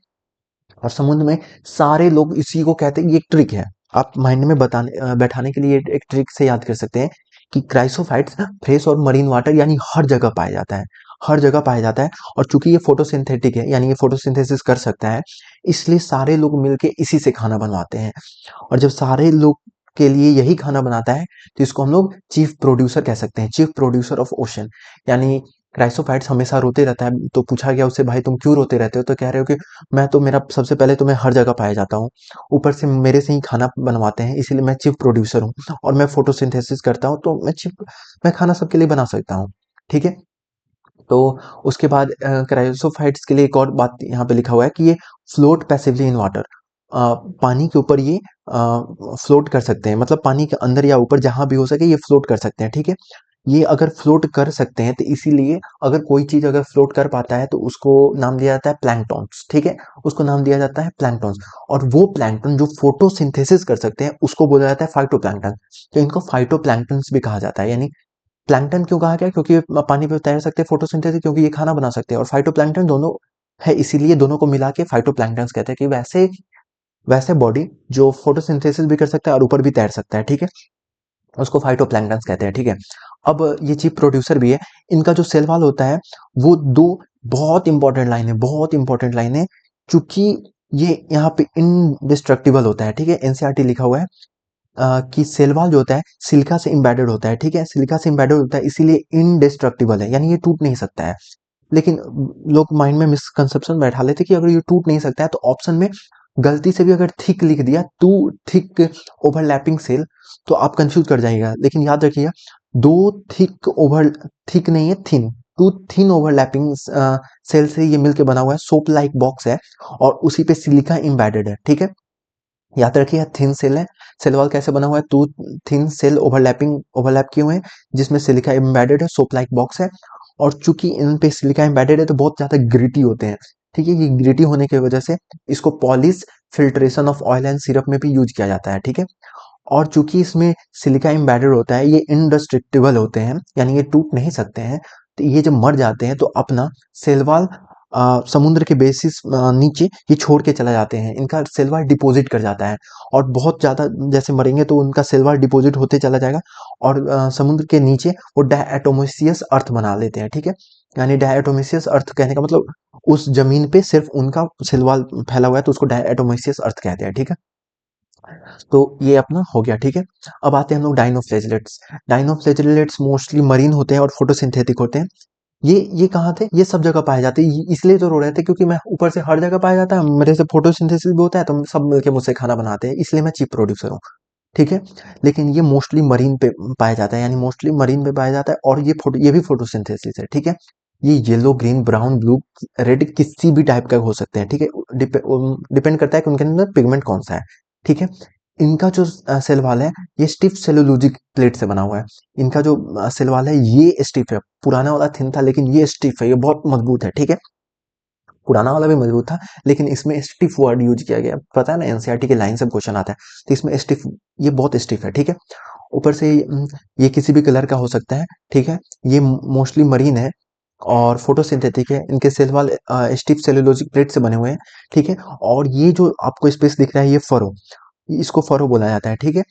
और समुद्र में सारे लोग इसी को कहते हैं, ये एक ट्रिक है, आप माइंड में बैठाने के लिए एक ट्रिक से याद कर सकते हैं कि क्राइसोफाइट्स फ्रेश और मरीन वाटर, यानी हर जगह पाया जाता है, हर जगह पाया जाता है। और चूंकि ये फोटोसिंथेटिक है, यानी ये फोटोसिंथेसिस कर सकता है, इसलिए सारे लोग मिलके इसी से खाना बनवाते हैं। और जब सारे लोग के लिए यही खाना बनाता है, तो इसको हम लोग चीफ प्रोड्यूसर कह सकते हैं, चीफ प्रोड्यूसर ऑफ ओशन। यानी क्राइसोफाइट्स हमेशा रोते रहता है, तो पूछा गया उससे, भाई तुम क्यों रोते रहते हो, तो कह रहे हो कि मैं तो, मेरा सबसे पहले तो मैं हर जगह पाया जाता हूँ, ऊपर से मेरे से ही खाना बनवाते हैं, इसीलिए मैं चीफ प्रोड्यूसर हूँ। और मैं फोटोसिंथेसिस करता हूँ, तो मैं खाना सबके लिए बना सकता हूँ, ठीक है। तो उसके बाद क्रायोसोफाइट्स के लिए एक और बात यहाँ पे लिखा हुआ है कि ये फ्लोट पैसिवली इन वाटर, पानी के ऊपर ये फ्लोट कर सकते हैं, मतलब पानी के अंदर या ऊपर जहां भी हो सके ये फ्लोट कर सकते हैं, ठीक है। ये अगर फ्लोट कर सकते हैं, तो इसीलिए अगर कोई चीज अगर फ्लोट कर पाता है, तो उसको नाम दिया जाता है प्लैंकटॉन्स, ठीक है। उसको नाम दिया जाता है प्लैंकटॉन्स। और वो प्लैंकटन जो फोटोसिंथेसिस कर सकते हैं, उसको बोला जाता है फाइटोप्लैंक्टन। तो इनको फाइटोप्लैंक्टन्स भी कहा जाता है। यानी प्लैंकटन क्यों कहा गया, क्योंकि ये पानी पे तैर सकते हैं, फोटोसिंथेसिस क्योंकि ये खाना बना सकते हैं, और फाइटोप्लैंकटन दोनों है, इसीलिए दोनों को मिला के फाइटोप्लैंक्टन्स कहते हैं। कि वैसे वैसे बॉडी जो फोटोसिंथेसिस भी कर सकता है और ऊपर भी तैर सकता है, ठीक है। उसको फाइटोप्लैंक्टन कहते हैं, ठीक है। अब ये चीफ प्रोड्यूसर भी है। इनका जो सेल वॉल होता है वो दो बहुत इंपॉर्टेंट लाइन है, बहुत इंपॉर्टेंट लाइन है, क्योंकि ये यहाँ पे इनडिस्ट्रक्टिबल होता है, ठीक है। एनसीईआरटी लिखा हुआ है कि सेल वॉल जो होता है सिलिका से एम्बेडेड होता है, ठीक है। सिलिका से एम्बेडेड होता है इसीलिए इनडिस्ट्रक्टिबल है, यानी ये टूट नहीं सकता है। लेकिन लोग माइंड में मिसकंसेप्शन बैठा लेते हैं कि अगर ये टूट नहीं सकता है तो ऑप्शन में गलती से भी अगर थिक लिख दिया टू थिक ओवरलैपिंग सेल तो आप कंफ्यूज कर जाइएगा। लेकिन याद रखिएगा दो थिक नहीं है, thin, too thin overlapping cell से ये मिलके बना हुआ है, सोप लाइक बॉक्स है और उसी पे सिलिका एम्बेडेड है, ठीक है। याद रखिए थिन सेल है। सेल वॉल कैसे बना हुआ है, टू थिन सेल ओवरलैप किए हुए हैं जिसमें सिलिका एम्बेडेड है, सोप लाइक बॉक्स है। और चूंकि इन पे सिलिका एम्बेडेड है तो बहुत ज्यादा ग्रिटी होते हैं, ठीक है। ये ग्रिटी होने की वजह से इसको polish filtration of oil and syrup में भी यूज किया जाता है, ठीक है। और चूंकि इसमें सिलिका एम्बेडेड होता है ये इंडेस्ट्रक्टिबल होते हैं, यानी ये टूट नहीं सकते हैं। तो ये जब मर जाते हैं तो अपना सेल वॉल समुद्र के बेसिस नीचे ये छोड़ के चला जाते हैं, इनका सेल वॉल डिपॉजिट कर जाता है। और बहुत ज्यादा जैसे मरेंगे तो उनका सेल वॉल डिपॉजिट होते चला जाएगा और समुद्र के नीचे वो डायटोमिसियस अर्थ बना लेते हैं, ठीक है। यानी डायटोमिसियस अर्थ कहने का मतलब उस जमीन पे सिर्फ उनका सेल वॉल फैला हुआ है तो उसको डायटोमिसियस अर्थ कहते हैं, ठीक है। तो ये अपना हो गया, ठीक है। अब आते हैं हम लोग डाइनोफ्लेजिलेट्स। डाइनोफ्लेजिलेट्स मोस्टली मरीन होते हैं और फोटोसिंथेटिक होते हैं। ये कहाँ थे, ये सब जगह पाए जाते हैं। इसलिए तो रो रहे थे क्योंकि मैं ऊपर से हर जगह पाया जाता है, मेरे से फोटोसिंथेसिस भी होता है तो सब मिलके मुझसे खाना बनाते हैं, इसलिए मैं चीप प्रोड्यूसर हूँ, ठीक है। लेकिन ये मोस्टली मरीन पे पाया जाता है, यानी मोस्टली मरीन पे पाया जाता है और ये भी फोटोसिंथेसिस है, ठीक है। ये yellow green brown blue red किसी भी टाइप का हो सकते हैं, ठीक है। डिपेंड करता है कि उनके अंदर पिगमेंट कौन सा है, ठीक है। इनका जो सेल वाल है ये स्टिफ सेलुलोजिक प्लेट से बना हुआ है। इनका जो सेल वाल है ये स्टिफ है, पुराना वाला थिन था लेकिन ये स्टिफ है, ये बहुत मजबूत है, ठीक है। पुराना वाला भी मजबूत था लेकिन इसमें स्टिफ वर्ड यूज किया गया, पता है ना एनसीईआरटी के लाइन से क्वेश्चन आता है तो इसमें स्टिफ, ये बहुत स्टिफ है, ठीक है। ऊपर से ये किसी भी कलर का हो सकता है, ठीक है। ये मोस्टली मरीन है और फोटोसिंथेटिक है, इनके cell wall stiff cellulosic plate से बने हुए हैं, ठीक है। और ये जो आपको स्पेस दिख रहा है ये फरो, इसको फरो बोला जाता है, ठीक है।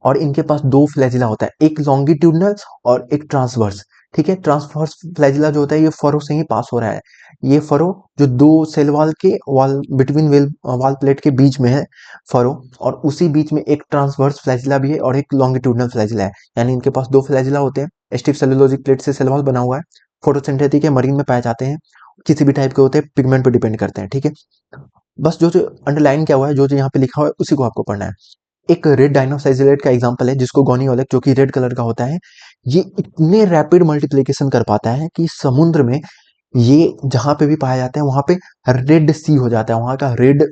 और इनके पास दो फ्लैजिला होता है, एक लॉन्गिट्यूडनल और एक ट्रांसवर्स, ठीक है। ट्रांसवर्स फ्लैजिला जो होता है ये फरो से ही पास हो रहा है। ये फरो जो दो सेल वॉल के वॉल बिटवीन वॉल प्लेट के बीच में है फरो, और उसी बीच में एक ट्रांसवर्स फ्लैजिला भी है और एक लॉन्गिट्यूडनल फ्लैजिला है, यानी इनके पास दो फ्लैजिला होते हैं। स्टिफ सेलुलोजिक प्लेट से सेल वॉल बना हुआ है, फोटोसिंथेटिक है, मरीन में पाए जाते हैं, किसी भी टाइप के होते हैं, पिगमेंट पर डिपेंड करते हैं, ठीक है। बस जो जो अंडरलाइन क्या हुआ है, जो जो यहाँ पे लिखा हुआ है उसी को आपको पढ़ना है। एक रेड डाइनोसाइजिलेट का एग्जांपल है जिसको गोनी ओलेक, जो कि रेड कलर का होता है। ये इतने रैपिड मल्टीप्लिकेशन कर पाता है कि समुद्र में ये जहां पे भी पाया जाता है वहां पे रेड सी हो जाता है, वहां का रेड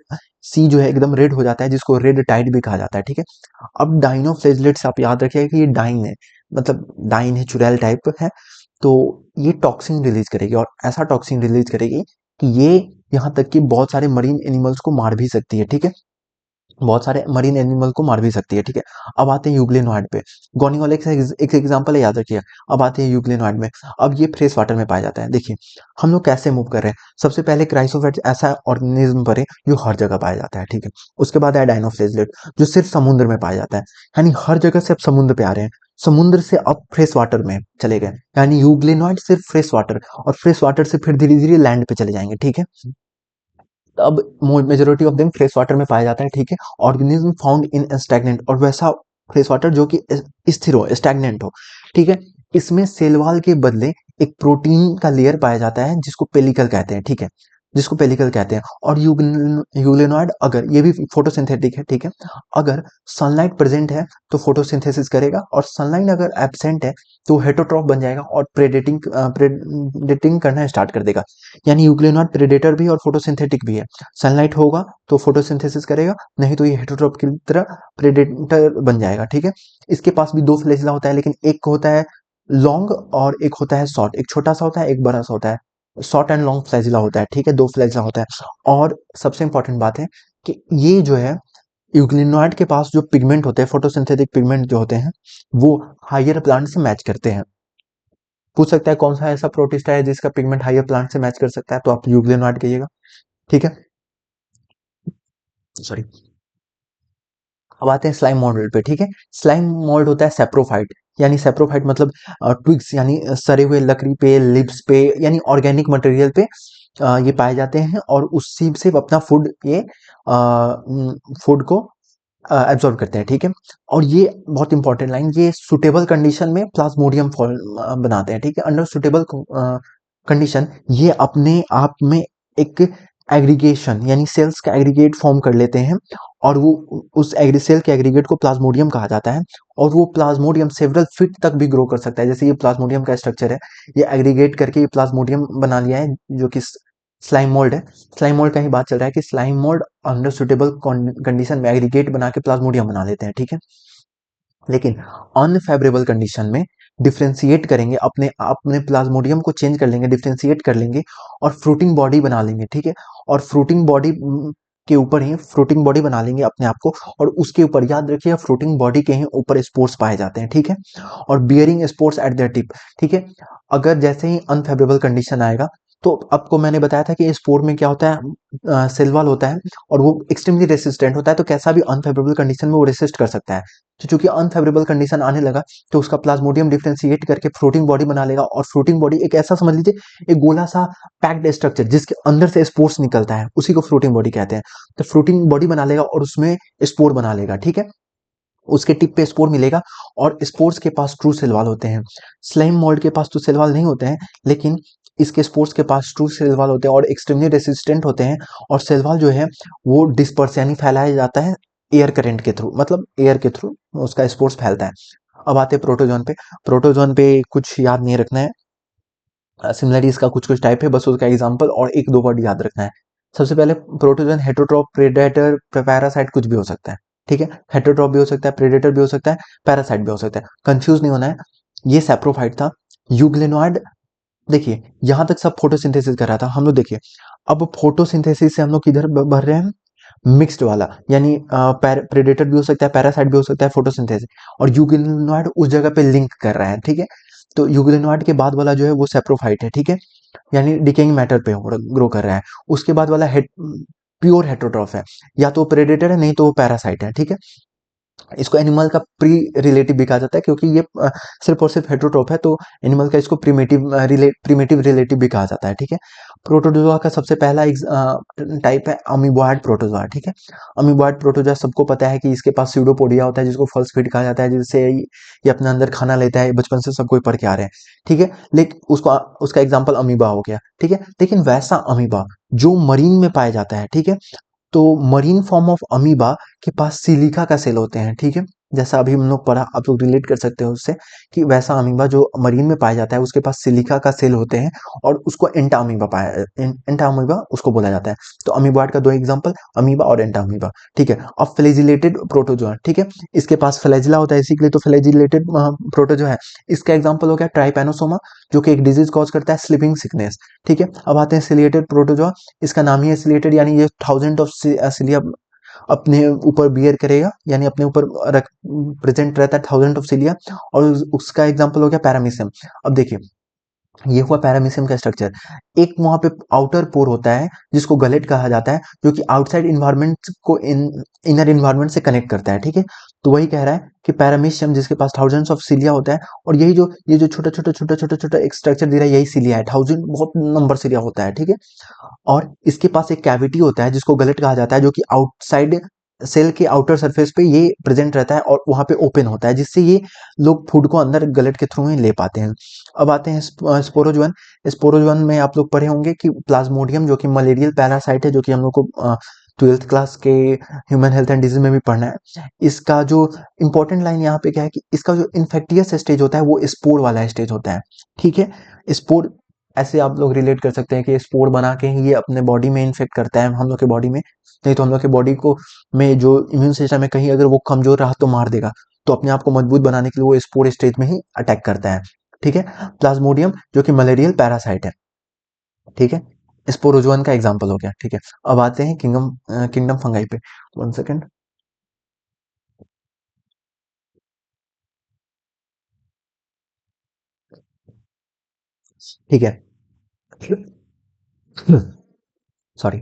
सी जो है एकदम रेड हो जाता है, जिसको रेड टाइड भी कहा जाता है, ठीक है। अब डाइनोफ्लेजिलेट्स आप याद रखिएगा कि ये डाइन है, मतलब डाइन है, चुड़ैल टाइप है। तो ये टॉक्सिन रिलीज करेगी और ऐसा टॉक्सिन रिलीज करेगी कि ये यहाँ तक कि बहुत सारे मरीन एनिमल्स को मार भी सकती है, ठीक है। बहुत सारे मरीन एनिमल को मार भी सकती है, ठीक है। अब आते हैं यूग्लेनॉइड पे। गोनियोल एक एग्जांपल है, याद रखिए। अब आते हैं यूग्लेनॉइड में। अब ये फ्रेश वाटर में पाया जाता है। देखिए हम लोग कैसे मूव कर रहे हैं, सबसे पहले क्राइसोफेट्स ऐसा ऑर्गेनिज्म पर है जो हर जगह पाया जाता है, ठीक है। उसके बाद है डायनोफ्लेजिलेट जो सिर्फ समुद्र में पाया जाता है, यानी हर जगह से अब समुद्र पे आ रहे हैं, समुद्र से अब फ्रेश वाटर में चले गए, यानी यूग्लेनॉइड सिर्फ फ्रेश वाटर, और फ्रेश वाटर से फिर धीरे धीरे लैंड पे चले जाएंगे, ठीक है। अब majority of them fresh water में पाया जाता है, ठीक है। ऑर्गेनिज्म फाउंड इन स्टैग्नेंट, और वैसा फ्रेश वाटर जो कि स्थिर हो, स्टैग्नेंट हो, ठीक है। इसमें सेल वॉल के बदले एक प्रोटीन का लेयर पाया जाता है जिसको पेलिकल कहते हैं, ठीक है, जिसको पेलिकल कहते हैं। और यूग्लेनॉइड अगर ये भी फोटोसिंथेटिक है, ठीक है। अगर सनलाइट प्रेजेंट है तो फोटोसिंथेसिस करेगा, और सनलाइट अगर एब्सेंट है तो हेटरोट्रॉफ बन जाएगा और प्रेडेटिंग करना स्टार्ट कर देगा। यानी यूग्लेनॉइड प्रेडेटर भी और फोटोसिंथेटिक भी है। सनलाइट होगा तो फोटोसिंथेसिस करेगा, नहीं तो ये हेटरोट्रॉफ की तरह प्रेडेटर बन जाएगा, ठीक है। इसके पास भी दो फ्लैजिला होता है, लेकिन एक होता है लॉन्ग और एक होता है शॉर्ट, एक छोटा सा होता है एक बड़ा सा होता है। शॉर्ट एंड लॉन्ग फ्लैजिला होता है, ठीक है, दो फ्लैजिला होता है। और सबसे इंपॉर्टेंट बात है कि ये जो है यूग्लिनॉइड के पास जो पिगमेंट होते हैं, फोटोसिंथेटिक पिगमेंट जो होते हैं, वो हायर प्लांट से मैच करते हैं। पूछ सकता है कौन सा ऐसा प्रोटिस्ट है जिसका पिगमेंट हायर प्लांट से मैच कर सकता है, तो आप यूग्लिनॉइड कहिएगा, ठीक है। सॉरी। अब आते हैं स्लाइम मॉडल पे, ठीक है। स्लाइम मोल्ड होता है सेप्रोफाइट, यानी सेप्रोफाइट मतलब ट्विग्स यानी सड़े हुए लकड़ी पे, लिप्स पे, यानी ऑर्गेनिक मटेरियल पे ये पाए जाते हैं, और उसी से अपना फूड ये फूड को एब्जॉर्ब करते हैं, ठीक है। और ये बहुत इंपॉर्टेंट लाइन, ये सुटेबल कंडीशन में प्लाज्मोडियम बनाते हैं, ठीक है। अंडर सुटेबल कंडीशन ये अपने आप में एक एग्रीगेशन यानी सेल्स का एग्रीगेट फॉर्म कर लेते हैं, और वो उस एग्री सेल के एग्रीगेट को प्लाज्मोडियम कहा जाता है, और वो प्लाज्मोडियम सेवरल फीट तक भी ग्रो कर सकता है। जैसे ये प्लाज्मोडियम का स्ट्रक्चर है, ये एग्रीगेट करके ये प्लाज्मोडियम बना लिया है, जो कि स्लाइम मोल्ड है। स्लाइम मोल्ड का ही बात चल रहा है कि slime mould under suitable condition में एग्रीगेट बना के प्लाज्मोडियम बना लेते हैं, ठीक है। लेकिन अनफेवरेबल कंडीशन में डिफ्रेंशिएट करेंगे, अपने अपने प्लाज्मोडियम को चेंज कर लेंगे, डिफ्रेंशिएट कर लेंगे, और फ्रूटिंग बॉडी बना लेंगे, ठीक है। और फ्रूटिंग बॉडी के ऊपर ही फ्रूटिंग बॉडी बना लेंगे अपने आप को, और उसके ऊपर याद रखिए फ्रूटिंग बॉडी के ही ऊपर स्पोर्स पाए जाते हैं, ठीक है। और bearing spores at the tip, ठीक है। अगर जैसे ही अनफेवरेबल कंडीशन आएगा, तो आपको मैंने बताया था कि स्पोर में क्या होता है, सेल वॉल होता है, और वो एक्सट्रीमली रेसिस्टेंट होता है, तो कैसा भी अनफेवरेबल कंडीशन में वो रेसिस्ट कर सकता है। तो चूंकि अनफेवरेबल कंडीशन आने लगा, तो उसका प्लाज्मोडियम डिफ्रेंशिएट करके फ्लोटिंग बॉडी बना लेगा, और फ्लोटिंग बॉडी एक ऐसा समझ लीजिए एक गोला सा पैक्ड स्ट्रक्चर जिसके अंदर से स्पोर्स निकलता है, उसी को फ्लोटिंग बॉडी कहते हैं। तो फ्लोटिंग बॉडी बना लेगा और उसमें स्पोर बना लेगा, ठीक है। उसके टिप पे स्पोर मिलेगा, और स्पोर्स के पास ट्रू सेल वॉल होते हैं। स्लाइम मोल्ड के पास तो सेल वॉल नहीं होते हैं, लेकिन इसके स्पोर्स के पास ट्रू सेल वॉल होते हैं, और एक्सट्रीमली रेसिस्टेंट होते हैं। और सेल वॉल जो है वो डिस्पर्स यानी फैलाया जाता है एयर करंट के थ्रू, मतलब एयर के थ्रू उसका स्पोर्स फैलता है। अब आते हैं प्रोटोजोन पे। प्रोटोजोन पे कुछ याद नहीं रखना है, सिमिलरिटीज का कुछ कुछ टाइप है, बस उसका एग्जांपल और एक दो वर्ड याद रखना है। सबसे पहले प्रोटोजोन हेटरोट्रॉप, प्रेडेटर, पैरासाइट कुछ भी हो सकता है, ठीक है। हेटरोट्रॉप भी हो सकता है, प्रेडेटर भी हो सकता है, पैरासाइट भी हो सकता है, कंफ्यूज नहीं होना है। ये सेप्रोफाइट था। यूग्लेनॉइड, देखिए यहां तक सब फोटोसिंथेसिस कर रहा था हम लोग, देखिए अब फोटोसिंथेसिस से हम लोग किधर बढ़ रहे हैं, मिक्स्ड वाला, यानी प्रेडेटर भी हो सकता है, पैरासाइट भी हो सकता है, फोटोसिंथेसिस, और यूग्लिनॉइड उस जगह पे लिंक कर रहा है, ठीक है। तो यूग्लिनॉइड के बाद वाला जो है वो सेप्रोफाइट है, ठीक है, यानी डिकेइंग मैटर पे ग्रो कर रहा है। उसके बाद वाला प्योर हेटरोट्रॉफ है, या तो प्रेडेटर है नहीं तो वो पैरासाइट है, ठीक है। इसको एनिमल का प्री रिलेटिव भी कहा जाता है, क्योंकि ये सिर्फ और सिर्फ हेटरोट्रॉप है, तो एनिमल का इसको प्रिमिटिव रिलेटिव भी कहा जाता है, ठीक है। प्रोटोजोआ का सबसे पहला टाइप है अमीबॉयड प्रोटोजोआ, ठीक है। अमीबॉयड प्रोटोजोआ सबको पता है कि इसके पास स्यूडोपोडिया होता है, जिसको फर्स्ट फीड कहा जाता है, जिससे ये अपने अंदर खाना लेता है, बचपन से सब कोई पढ़ के आ रहे हैं, ठीक है। लेकिन उसको उसका एग्जाम्पल अमीबा हो गया, ठीक है। लेकिन वैसा अमीबा जो मरीन में पाया जाता है, ठीक है, तो मरीन फॉर्म ऑफ अमीबा के पास सिलिका का सेल होते हैं, ठीक है। जैसा अभी हम लोग पढ़ा, आप लोग रिलेट कर सकते हो उससे, कि वैसा अमीबा जो मरीन में पाया जाता है उसके पास सिलिका का सेल होते हैं, और उसको एंटा अमीबा एंटा अमीबा उसको बोला जाता है। तो अमीबॉइड का दो एग्जांपल, अमीबा और एंटा अमीबा, ठीक है। अब फ्लैजिलेटेड प्रोटोजोआ, ठीक है, इसके पास फ्लैजिला होता है, इसी के लिए तो फ्लैजिलेटेड प्रोटोजोआ है। इसका एग्जाम्पल हो गया ट्राइपैनोसोमा, जो कि एक डिजीज कॉज करता है स्लीपिंग सिकनेस, ठीक है। अब आते हैं सिलिएटेड प्रोटोजोआ। इसका नाम ही है सिलिएटेड, यानी ये थाउजेंड ऑफ सिलिया अपने ऊपर बियर करेगा, यानी अपने ऊपर रख प्रेजेंट रहता है थाउजेंड ऑफ सिलिया। और उसका एग्जांपल हो गया पैरामीशियम। अब देखिए ये हुआ पैरामीशियम का स्ट्रक्चर। एक वहां पे आउटर पोर होता है जिसको गलेट कहा जाता है, जो कि आउटसाइड इन्वायरमेंट को इनर इन्वायरमेंट से कनेक्ट करता है, ठीक है। तो वही कह रहा है कि पैरामीशियम जिसके पास थाउजेंड्स ऑफ सिलिया होता है, और यही जो ये जो छोटा छोटा छोटा छोटा छोटा एक स्ट्रक्चर दे रहा है, यही सिलिया है, थाउजेंड बहुत नंबर सिलिया होता है, ठीक है। और इसके पास एक कैविटी होता है जिसको गलेट कहा जाता है, जो कि आउटसाइड सेल के आउटर सरफेस पे ये प्रेजेंट रहता है, और वहां पे ओपन होता है, जिससे ये लोग फूड को अंदर गलेट के थ्रू ही ले पाते हैं। अब आते हैं स्पोरोजोन। स्पोरोजोन में आप लोग पढ़े होंगे कि प्लाज्मोडियम, जो कि मलेरियल पैरासाइट है, जो कि हम लोग को ट्वेल्थ क्लास के ह्यूमन हेल्थ एंड डिजीज में भी पढ़ना है। इसका जो इंपॉर्टेंट लाइन यहाँ पे क्या है कि इसका जो इन्फेक्टियस स्टेज होता है वो स्पोर वाला स्टेज होता है, ठीक है। स्पोर ऐसे आप लोग रिलेट कर सकते हैं कि स्पोर बना के ही ये अपने बॉडी में इन्फेक्ट करता है हम लोग के बॉडी में, नहीं तो हम लोग के बॉडी को में जो इम्यून सिस्टम है कहीं अगर वो कमजोर रहा तो मार देगा, तो अपने आप को मजबूत बनाने के लिए वो स्पोर स्टेज में ही अटैक करता है, ठीक है। प्लाज्मोडियम जो कि मलेरियल पैरासाइट है, ठीक है, स्पोरोजोन का एग्जाम्पल हो गया, ठीक है। अब आते हैं किंगडम फंगाई पे। 1 सेकेंड, ठीक है। सॉरी।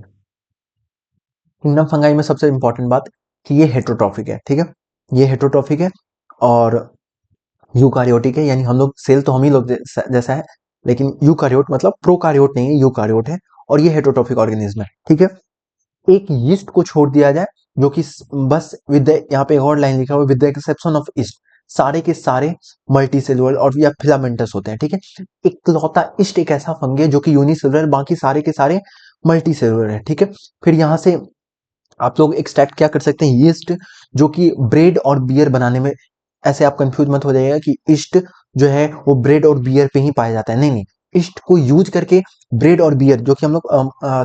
किंगडम फंगाई में सबसे इंपॉर्टेंट बात, कि ये हेटरोट्रॉफिक है, ठीक है, ये हेटरोट्रॉफिक है और यूकारियोटिक है, यानी हम लोग सेल तो हम ही लोग जैसा है, लेकिन यूकारियोट मतलब प्रोकारियोट नहीं है, यूकारियोट है और ये हेटरोट्रॉफिक ऑर्गेनिज्म है, ठीक है। एक यीस्ट को छोड़ दिया जाए जो कि बस विद द, यहाँ पे एक और लाइन लिखा हुआ है, with the exception of east, सारे के सारे मल्टी सेलुलर और या फिलामेंटस होते हैं, ठीक है। इकलौता ईस्ट एक ऐसा फंगी है जो कि यूनिसेलुलर, बाकी सारे के सारे मल्टी सेलुलर है, ठीक है। फिर यहाँ से आप लोग एक्सट्रैक्ट क्या कर सकते हैं, यीस्ट, जो कि ब्रेड और बियर बनाने में, ऐसे आप कंफ्यूज मत हो जाइएगा कि ईस्ट जो है वो ब्रेड और बियर पे ही पाया जाता है, नहीं नहीं, ईस्ट को यूज करके ब्रेड और बियर, जो कि हम लोग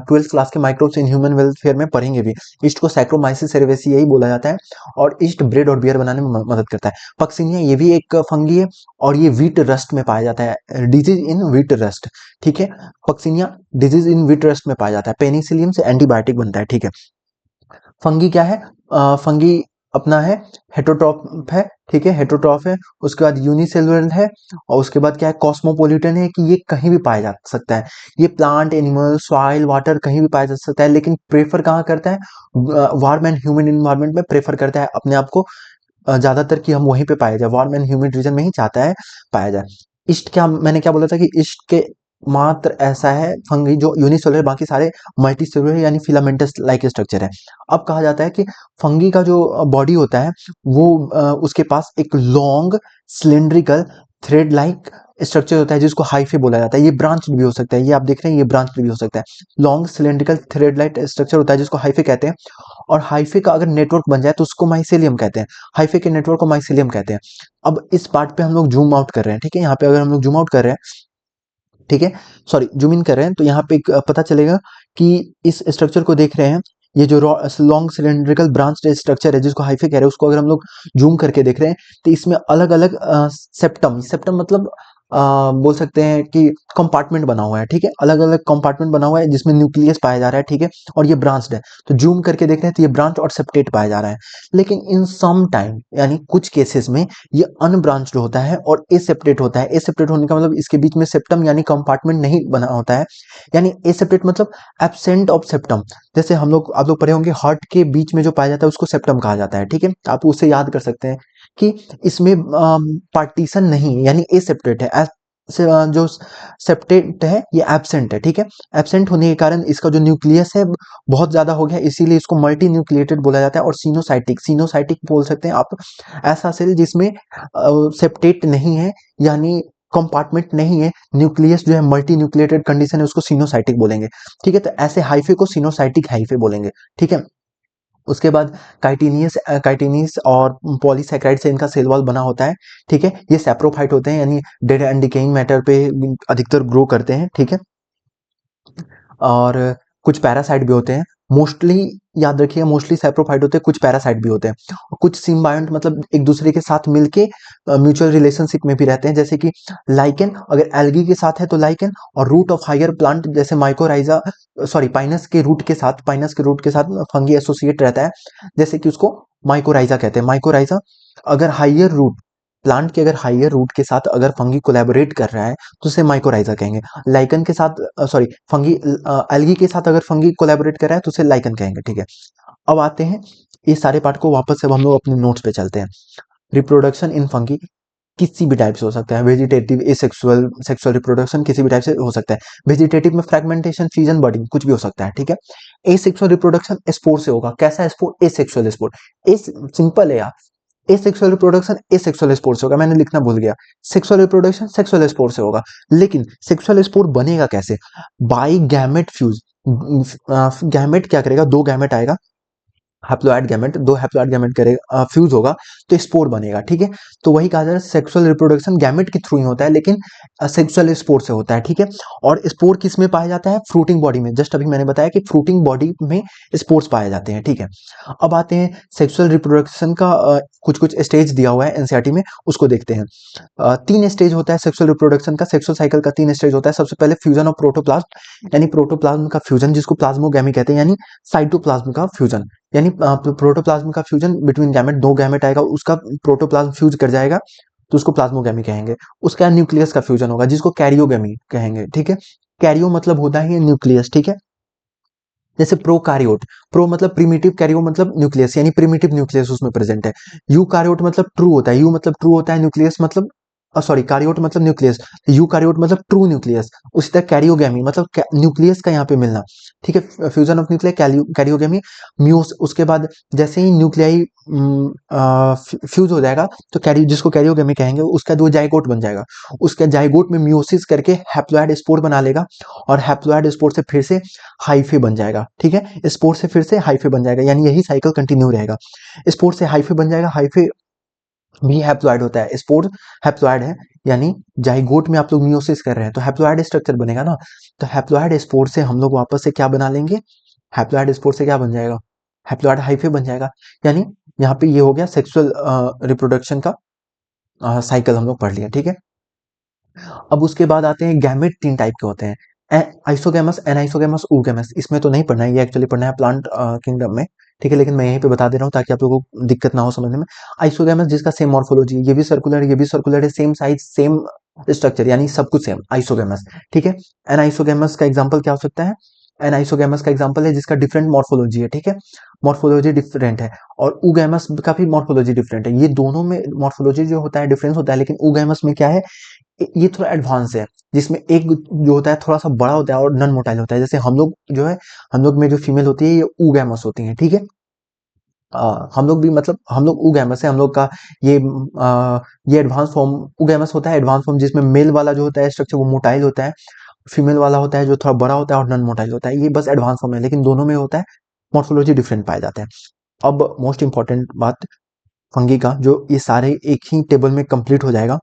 12th क्लास के माइक्रोब्स इन ह्यूमन वेलफेयर में पढ़ेंगे भी, ईस्ट को सैक्रोमाइसिस सेरेवेसियाई बोला जाता है और ईस्ट ब्रेड और बियर बनाने में मदद करता है। पक्सिनिया ये भी एक फंगी है और ये व्हीट रस्ट में पाया जाता है, डिजीज इन व्हीट रस्ट, ठीक है। Puccinia disease in wheat rust में पाया जाता है, पेनिसिलियम से एंटीबायोटिक बनता है, ठीक है। फंगी क्या है, फंगी अपना है हेटरोट्रॉफ है, ठीक है, हेटरोट्रॉफ है। उसके बाद यूनिसेलुलर है और उसके बाद क्या है, कॉस्मोपोलिटन है कि ये कहीं भी पाया जा सकता है, ये प्लांट एनिमल सॉइल वाटर कहीं भी पाया जा सकता है, लेकिन प्रेफर कहाँ करता है, वार्म एंड ह्यूमिड इन्वायरमेंट में प्रेफर करता है अपने आप को, ज्यादातर कि हम वहीं पे पाया जाए, वार्म एंड ह्यूमिड रीजन में ही चाहता है पाया जाए। ईस्ट क्या, मैंने क्या बोला था कि ईस्ट के मात्र ऐसा है फंगी जो यूनिसेलुलर, बाकी सारे मल्टी सेलुलर यानी फिलामेंटस लाइक स्ट्रक्चर है। अब कहा जाता है कि फंगी का जो बॉडी होता है वो उसके पास एक long cylindrical thread like structure होता है जिसको हाइफे बोला जाता है, ये ब्रांच भी हो सकता है, ये आप देख रहे हैं ये ब्रांच भी हो सकता है। Long cylindrical thread like structure होता है जिसको हाइफे कहते हैं और हाइफे का अगर नेटवर्क बन जाए तो उसको माइसेलियम कहते हैं, हाइफे के नेटवर्क को माइसेलियम कहते हैं। अब इस पार्ट पे हम लोग जूम आउट कर रहे हैं, ठीक है, यहाँ पे अगर हम लोग जूम आउट कर रहे हैं, ठीक है, सॉरी जूम इन कर रहे हैं, तो यहाँ पे एक पता चलेगा कि इस स्ट्रक्चर को देख रहे हैं, ये जो लॉन्ग सिलेंड्रिकल ब्रांच स्ट्रक्चर है जिसको हाइफे कह रहे हैं, उसको अगर हम लोग जूम करके देख रहे हैं तो इसमें अलग अलग सेप्टम, सेप्टम मतलब बोल सकते हैं कि कंपार्टमेंट बना हुआ है, ठीक है, अलग अलग कंपार्टमेंट बना हुआ है जिसमें न्यूक्लियस पाया जा रहा है, ठीक है, और ये ब्रांच्ड है, तो जूम करके देख रहे हैं तो ये ब्रांच और सेप्टेट पाया जा रहा है। लेकिन इन सम टाइम यानी कुछ केसेस में ये अनब्रांच्ड होता है और एसेप्टेट होता है, एसेप्टेट होने का मतलब इसके बीच में सेप्टम यानी कंपार्टमेंट नहीं बना होता है, यानी एसेप्टेट मतलब एब्सेंट ऑफ सेप्टम। जैसे हम लोग आप लोग पढ़े होंगे हार्ट के बीच में जो पाया जाता है उसको सेप्टम कहा जाता है, ठीक है, आप उसे याद कर सकते हैं कि इसमें पार्टीशन नहीं यानी एसेप्टेट है, जो सेप्टेट है ये एब्सेंट है, ठीक है, एब्सेंट होने के कारण इसका जो न्यूक्लियस है बहुत ज्यादा हो गया, इसीलिए इसको मल्टी न्यूक्लिएटेड बोला जाता है। और सिनोसाइटिक, सिनोसाइटिक बोल सकते हैं आप ऐसा सेल जिसमें सेप्टेट नहीं है यानी कंपार्टमेंट नहीं है, न्यूक्लियस जो है मल्टी न्यूक्लिएटेड कंडीशन है, उसको सिनोसाइटिक बोलेंगे, ठीक है। तो ऐसे हाइफे को सिनोसाइटिक हाइफे बोलेंगे, ठीक है। उसके बाद काइटिनियस, काइटिनियस और पॉलीसैकेराइड से इनका सेल वॉल बना होता है, ठीक है, ये सैप्रोफाइट होते हैं यानी डेड एंड डिकेइंग मैटर पे अधिकतर ग्रो करते हैं, ठीक है। और कुछ पैरासाइट भी होते हैं, मोस्टली याद रखिए मोस्टली सैप्रोफाइट होते हैं, कुछ पैरासाइट भी होते हैं, और कुछ सिम्बायोंट मतलब एक दूसरे के साथ मिलके म्यूचुअल रिलेशनशिप में भी रहते हैं, जैसे कि लाइकेन अगर एल्गी के साथ है तो लाइकेन, और रूट ऑफ हायर प्लांट जैसे माइकोराइजा, सॉरी पाइनस के रूट के साथ, पाइनस के रूट के साथ फंगी एसोसिएट रहता है, जैसे कि उसको माइकोराइजा कहते हैं, माइकोराइजा। अगर हायर रूट, प्लांट के अगर हायर रूट के साथ अगर फंगी कोलैबोरेट कर रहा है तो उसे माइकोराइजा कहेंगे। लाइकन के साथ, सॉरी फंगी, एल्गी के साथ अगर फंगी कोलैबोरेट कर रहा है तो उसे लाइकन कहेंगे, ठीक है। अब आते हैं इस सारे पार्ट को वापस से हम लोग अपने नोट्स पे चलते हैं। रिप्रोडक्शन इन फंगी किसी भी टाइप से हो सकता है, वेजिटेटिव, एसेक्सुअल, सेक्सुअल रिप्रोडक्शन किसी भी टाइप से हो सकता है। वेजिटेटिव में फ्रेगमेंटेशन, फ्यूजन, बर्डिंग कुछ भी हो सकता है, ठीक है। एसेक्सुअल रिप्रोडक्शन स्पोर से होगा, कैसा spore, asexual spore, S simple है यार, एसेक्सुअल रिप्रोडक्शन एसेक्सुअल स्पोर से होगा, मैंने लिखना भूल गया, सेक्सुअल रिप्रोडक्शन सेक्सुअल स्पोर से होगा। लेकिन सेक्सुअल स्पोर बनेगा कैसे, बाई गैमेट फ्यूज, गैमेट क्या करेगा, दो गैमेट आएगा, हैप्लॉइड गैमेट, दो हैप्लॉइड गैमेट करेगा, फ्यूज होगा तो स्पोर बनेगा, ठीक है। तो वही कहा जा रहा है सेक्सुअल रिप्रोडक्शन गैमेट के थ्रू ही होता है, लेकिन सेक्सुअल स्पोर से होता है, ठीक है। और स्पोर किस में पाया जाता है, फ्रूटिंग बॉडी में, जस्ट अभी मैंने बताया कि फ्रूटिंग बॉडी में स्पोर्स पाए जाते हैं, ठीक है। अब आते हैं सेक्सुअल रिप्रोडक्शन का कुछ कुछ स्टेज दिया हुआ है एनसीईआरटी में, उसको देखते हैं। तीन स्टेज होता है सेक्सुअल रिप्रोडक्शन का, सेक्सुअल साइकिल का तीन स्टेज होता है। सबसे पहले फ्यूजन ऑफ प्रोटोप्लाज्म यानी प्रोटोप्लाज्म का फ्यूजन जिसको प्लाज्मोगैमी कहते हैं, यानी साइटोप्लाज्म का फ्यूजन, यानी प्रोटोप्लाज्म का फ्यूजन बिटवीन गैमेट, दो गैमेट आएगा उसका प्रोटोप्लाज्म फ्यूज कर जाएगा तो उसको प्लाज्मोगैमी कहेंगे। उसका न्यूक्लियस का फ्यूजन होगा जिसको कैरियोगैमी कहेंगे, ठीक है। कैरियो मतलब होता है न्यूक्लियस, ठीक है, जैसे प्रोकारियोट, प्रो मतलब प्रिमिटिव, कैरियो मतलब न्यूक्लियस, यानी प्रिमिटिव न्यूक्लियस उसमें प्रेजेंट है। यूकारियोट मतलब ट्रू होता है, यू मतलब ट्रू होता है, न्यूक्लियस मतलब सॉरी कार्योट मतलब न्यूक्लियस, यूकारियोट मतलब ट्रू न्यूक्लियस। उसी तरह कैरियोगेमी मतलब न्यूक्लियस का यहाँ पे मिलना, ठीक है, फ्यूजन ऑफ न्यूक्लियर कैरियोगेमी। म्यूस उसके बाद जैसे ही न्यूक्लियाई फ्यूज हो जाएगा तो कैरियो, जिसको कैरियोगेमी कहेंगे, उसका दो जाइगोट बन जाएगा। उसके जाइगोट में म्यूसिस करके हैप्लॉइड स्पोर बना लेगा, और हैप्लॉइड स्पोर से फिर से हाइफे बन जाएगा, ठीक है, स्पोर से फिर से हाइफे बन जाएगा, यानी यही साइकिल कंटिन्यू रहेगा। स्पोर से हाइफे बन जाएगा, हाइफे भी हैप्लॉइड होता है, स्पोर हैप्लॉइड है, यानी जाइगोट में आप लोग मियोसिस कर रहे हैं तो हैप्लॉइड स्ट्रक्चर बनेगा ना। तो हैप्लॉइड स्पोर से हम लोग वापस से क्या बना लेंगे, हैप्लॉइड स्पोर से क्या बन जाएगा, हैप्लॉइड हाइफे बन जाएगा। यानी यहाँ पे ये हो गया सेक्सुअल रिप्रोडक्शन का साइकिल हम लोग पढ़ लिया, ठीक है। अब उसके बाद आते हैं गैमेट, तीन टाइप के होते हैं, आइसोगैमस, एनाइसोगैमस, oogamous। इसमें तो नहीं पढ़ना है, ये एक्चुअली पढ़ना है प्लांट किंगडम में, ठीक है, लेकिन मैं यहीं पे बता दे रहा हूँ ताकि आप लोगों को दिक्कत ना हो समझने में। आइसोगैमस जिसका सेम मॉर्फोलॉजी है, ये भी सर्कुलर है, ये भी सर्कुलर है, सेम साइज सेम स्ट्रक्चर, यानी सब कुछ सेम, आइसोगैमस, ठीक है। एनाइसोगैमस का एग्जाम्पल क्या हो सकता है, एनाइसोगैमस का एग्जाम्पल है जिसका डिफरेंट मॉर्फोलॉजी है, ठीक है, मॉर्फोलॉजी डिफरेंट है। और ऊगैमस का भी मॉर्फोलॉजी डिफरेंट है, ये दोनों में मॉर्फोलॉजी जो होता है डिफरेंस होता है, लेकिन ऊगैमस में क्या है, ये थोड़ा एडवांस है, जिसमें एक जो होता है थोड़ा सा बड़ा होता है और नॉन मोटाइल होता है। जैसे हम लोग जो है, हम लोग में जो फीमेल होती है ये ऊगैमस होती है, ठीक है। हम लोग भी मतलब हम लोग ऊगैमस है, हम लोग का ये ये एडवांस फॉर्म ऊगैमस होता है, एडवांस फॉर्म, जिसमें मेल वाला जो होता है स्ट्रक्चर वो मोटाइल होता है, फीमेल वाला होता है जो थोड़ा बड़ा होता है और नॉन मोटाइल होता है। ये बस एडवांस फॉर्म है, लेकिन दोनों में होता है मॉर्फोलॉजी डिफरेंट पाए जाते हैं। अब मोस्ट इंपॉर्टेंट बात फंगी का, जो ये सारे एक ही टेबल में कंप्लीट हो जाएगा,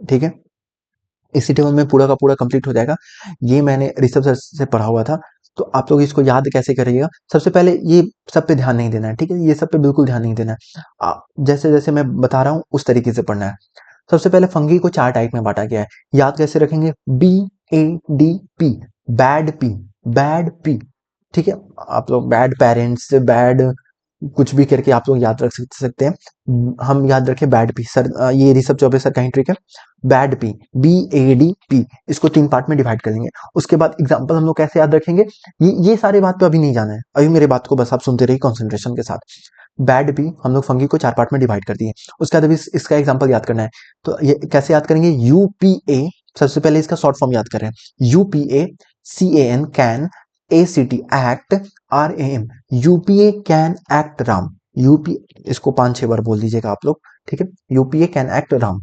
ठीक है, इसी टेबल में पूरा का पूरा कंप्लीट हो जाएगा। ये मैंने ऋषभ सर से पढ़ा हुआ था, तो आप लोग इसको याद कैसे करिएगा। सबसे पहले ये सब पे ध्यान नहीं देना है, ठीक है, ये सब पे बिल्कुल ध्यान नहीं देना है। जैसे जैसे मैं बता रहा हूँ उस तरीके से पढ़ना है। सबसे पहले फंगी को चार टाइप में बांटा गया है, याद कैसे रखेंगे, BADP, bad P, bad P, ठीक है। आप लोग बैड पेरेंट्स, बैड कुछ भी करके आप लोग याद रख सकते हैं, हम याद रखें बैड पी सर, ये ऋषभ चौबे सर का ही ट्रिक है, बैड पी, BADP, इसको तीन पार्ट में डिवाइड कर लेंगे। उसके बाद एग्जाम्पल हम लोग कैसे याद रखेंगे, ये सारे बात पे अभी नहीं जाना है, अभी मेरे बात को बस आप सुनते रहिए कॉन्सेंट्रेशन के साथ। बैड पी हम लोग फंगी को चार पार्ट में डिवाइड कर दिए, उसके बाद अभी इसका एग्जाम्पल याद करना है। तो ये कैसे याद करेंगे, UPA, सबसे पहले इसका शॉर्ट फॉर्म याद करें, UPA, CAN can, ACT act, RAM, UPA can act Ram, UP, इसको पांच छह बार बोल दीजिएगा आप लोग, ठीक है, यूपीए कैन एक्ट राम,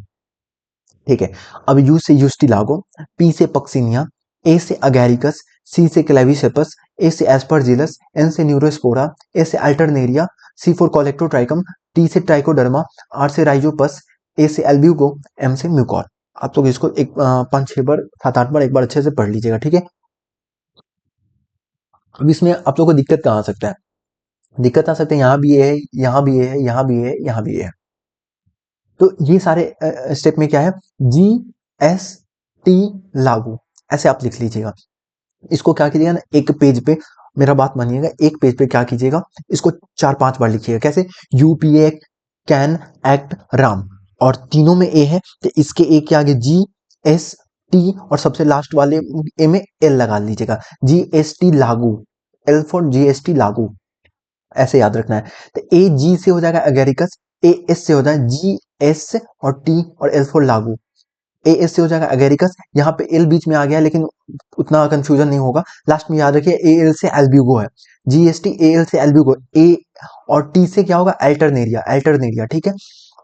ठीक है। अब यू से यूस्टिलागो, पी से पक्सिनिया, ए से अगैरिकस, सी से क्लेविसेपस, ए से एस्परजिलस, एन से न्यूरोस्पोरा, ए से अल्टरनेरिया, सी फॉर कोलेक्टोट्राइकम, टी से ट्राइकोडर्मा, आर से राइजोपस, ए से एल्ब्यूगो, एम से म्यूकॉर। आप लोग इसको एक पांच छह बार, सात आठ बार एक बार अच्छे से पढ़ लीजिएगा, ठीक है। अब इसमें आप लोग को दिक्कत कहाँ आ सकता है, दिक्कत आ सकते हैं, यहाँ भी ये है, यहाँ भी ये है, यहाँ भी ये है, यहाँ भी ये है। तो ये सारे स्टेप में क्या है, GST लागू, ऐसे आप लिख लीजिएगा। इसको क्या कीजिएगा ना, एक पेज पे, मेरा बात मानिएगा, एक पेज पे क्या कीजिएगा, इसको चार पांच बार लिखिएगा। कैसे, यूपीए कैन एक्ट राम, और तीनों में ए है तो इसके ए के आगे GST, और सबसे लास्ट वाले ए में एल लगा लीजिएगा, GST लागू, एल फॉर GST लागू, ऐसे याद रखना है। तो AG से हो जाएगा अगेरिकस, AS से हो जाएगा GS, और T और L फॉर लागू, AS से हो जाएगा अगेरिकस, यहाँ पे L बीच में आ गया लेकिन उतना कंफ्यूजन नहीं होगा, लास्ट में याद रखिए AL से एल्ब्यूगो है, GST AL से एल्ब्यूगो, A और T से क्या होगा, अल्टरनेरिया, अल्टरनेरिया, ठीक है।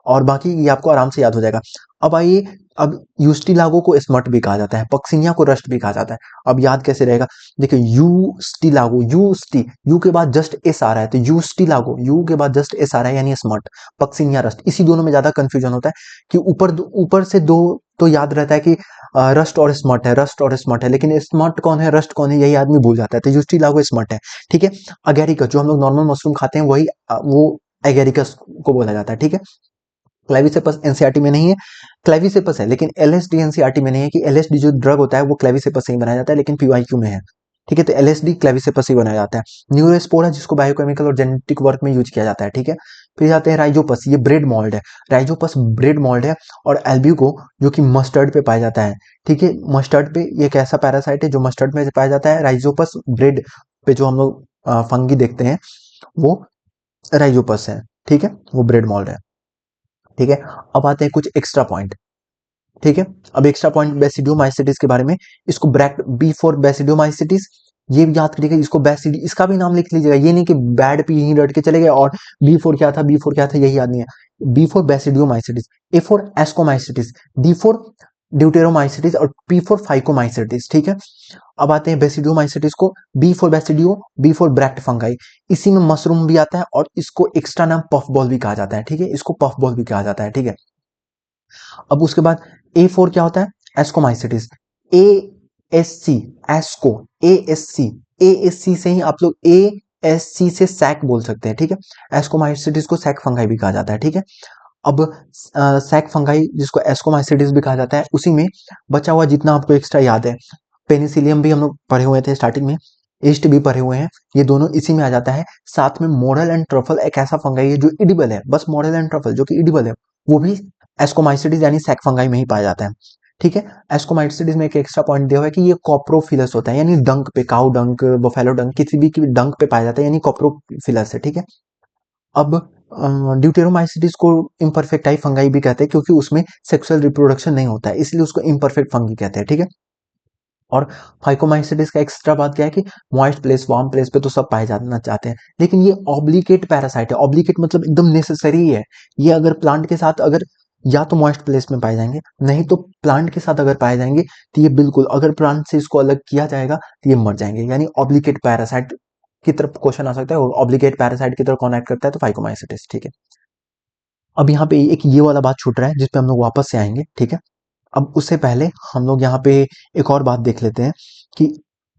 और बाकी ये आपको आराम से याद हो जाएगा। अब आइए, अब यूस्टिलागो को स्मट भी कहा जाता है, पक्सिनिया को रस्ट भी कहा जाता है। अब याद कैसे रहेगा, देखिए यूस्टिलागो, यू के बाद जस्ट एस आ रहा है, तो यूस्टिलागो, यू के बाद जस्ट एस आ रहा है यानी स्मट, पक्सिनिया रस्ट, इसी दोनों में ज्यादा कंफ्यूजन होता है कि ऊपर ऊपर से दो तो याद रहता है कि रस्ट और स्मट है, रस्ट और स्मट है, लेकिन स्मट कौन है, रस्ट कौन है, यही आदमी भूल जाता है। तो यूस्टिलागो स्मट है, ठीक है। अगेरिकस जो हम लोग नॉर्मल मशरूम खाते हैं वही वो एगेरिकस को बोला जाता है, ठीक है। क्लेविसेपस एनसीईआरटी में नहीं है, क्लेविसेपस है लेकिन एलएसडी एनसीईआरटी में नहीं है, कि एलएसडी जो ड्रग होता है वो क्लेविसेपस से ही बनाया जाता है, लेकिन पीवाईक्यू में है, ठीक है। तो एलएसडी क्लेविसेपस से ही बनाया जाता है। न्यूरोस्पोरा जिसको बायोकेमिकल और जेनेटिक वर्क में यूज किया जाता है, ठीक है। फिर जाते हैं राइजोपस, ये ब्रेड मोल्ड है, राइजोपस ब्रेड मोल्ड है। और एल्ब्यूको जो कि मस्टर्ड पे पाया जाता है, ठीक है, मस्टर्ड पे, ये एक ऐसा पैरासाइट है जो मस्टर्ड में पाया जाता है। राइजोपस ब्रेड पे जो हम लोग फंगी देखते हैं वो राइजोपस है, ठीक है, वो ब्रेड मोल्ड है, ठीक है। अब आते हैं कुछ एक्स्ट्रा पॉइंट, ठीक है। अब एक्स्ट्रा पॉइंट बेसिडियोमाइसिटिस के बारे में, इसको ब्रैक बी फॉर बेसिडियोमाइसिटिस, ये भी याद करिएगा, इसको बेसिडी इसका भी नाम लिख लीजिएगा, ये नहीं कि बैड पी ही रट के चले गए और बी फोर क्या था, बी फोर क्या था यही याद नहीं है। बी फोर बेसिडियोमाइसिटिस, ए फोर एस्कोमाइसिटिस, डी फोर ड्यूटेरोमाइसिटिस और पी फोर फाइकोमाइसिटिस, ठीक है। अब आते हैं बेसिडियोमाइसिटिस को, B four basidio, B four bracket fungi, इसी में मशरूम भी आता है और इसको एक्स्ट्रा नाम पफ बॉल भी कहा जाता है, ठीक है, इसको पफ बॉल भी कहा जाता है, ठीक है। अब उसके बाद ए फोर क्या होता है, ascomycetes, A S C, asco, A S C, A S C से ही आप लोग ए एस सी से सैक बोल सकते हैं, ठीक है। एस्कोमाइसिटिस को सैक फंगाई भी कहा जाता है, ठीक है। अब सैक फंगाई जिसको एस्कोमाइसिटिस भी कहा जाता है, उसी में बचा हुआ जितना आपको एक्स्ट्रा याद है, पेनिसिलियम भी हम लोग पढ़े हुए थे स्टार्टिंग में, ईस्ट भी पढ़े हुए हैं, ये दोनों इसी में आ जाता है। साथ में मॉडल एंड ट्रफल एक ऐसा फंगाई है जो इडिबल है, बस मॉडल एंड ट्रफल जो कि इडिबल है, वो भी एस्कोमाइसिटिस यानी सैक फंगाई में ही पाया जाता है, ठीक है। एस्कोमाइसिटिस में एक एक्स्ट्रा पॉइंट दिया हुआ है कि ये कॉप्रोफिलस होता है, यानी डंक पे, काउ डंक, बफेलो डंक, किसी भी की डंक पे पाया जाता है, यानी कॉप्रोफिलस है, ठीक है। अब ड्यूटेरोमाइसिटिस को इम्परफेक्ट टाइप फंगाई भी कहते हैं क्योंकि उसमें सेक्सुअल रिप्रोडक्शन नहीं होता है, इसलिए उसको इम्परफेक्ट फंगी कहते हैं, ठीक है। और फाइकोमाइसिटिस का एक्स्ट्रा बात क्या है कि मॉइस्ट प्लेस, वार्म प्लेस पे तो सब पाए जाना चाहते हैं, लेकिन ये ऑब्लिकेट पैरासाइट है, ऑब्लिकेट मतलब एकदम नेसेसरी है, ये अगर प्लांट के साथ अगर या तो मॉइस्ट प्लेस में पाए जाएंगे, नहीं तो प्लांट के साथ अगर पाए जाएंगे तो ये बिल्कुल, अगर प्लांट से इसको अलग किया जाएगा तो ये मर जाएंगे, यानी ऑब्लिकेट पैरासाइट की तरफ क्वेश्चन आ सकता है, और ऑब्लिकेट पैरासाइट की तरफ कौन एक्ट करता है, तो फाइकोमाइसिटिस, ठीक है। अब यहाँ पे एक ये वाला बात छूट रहा है जिसपे हम लोग वापस से आएंगे, ठीक है। अब उससे पहले हम लोग यहाँ पे एक और बात देख लेते हैं कि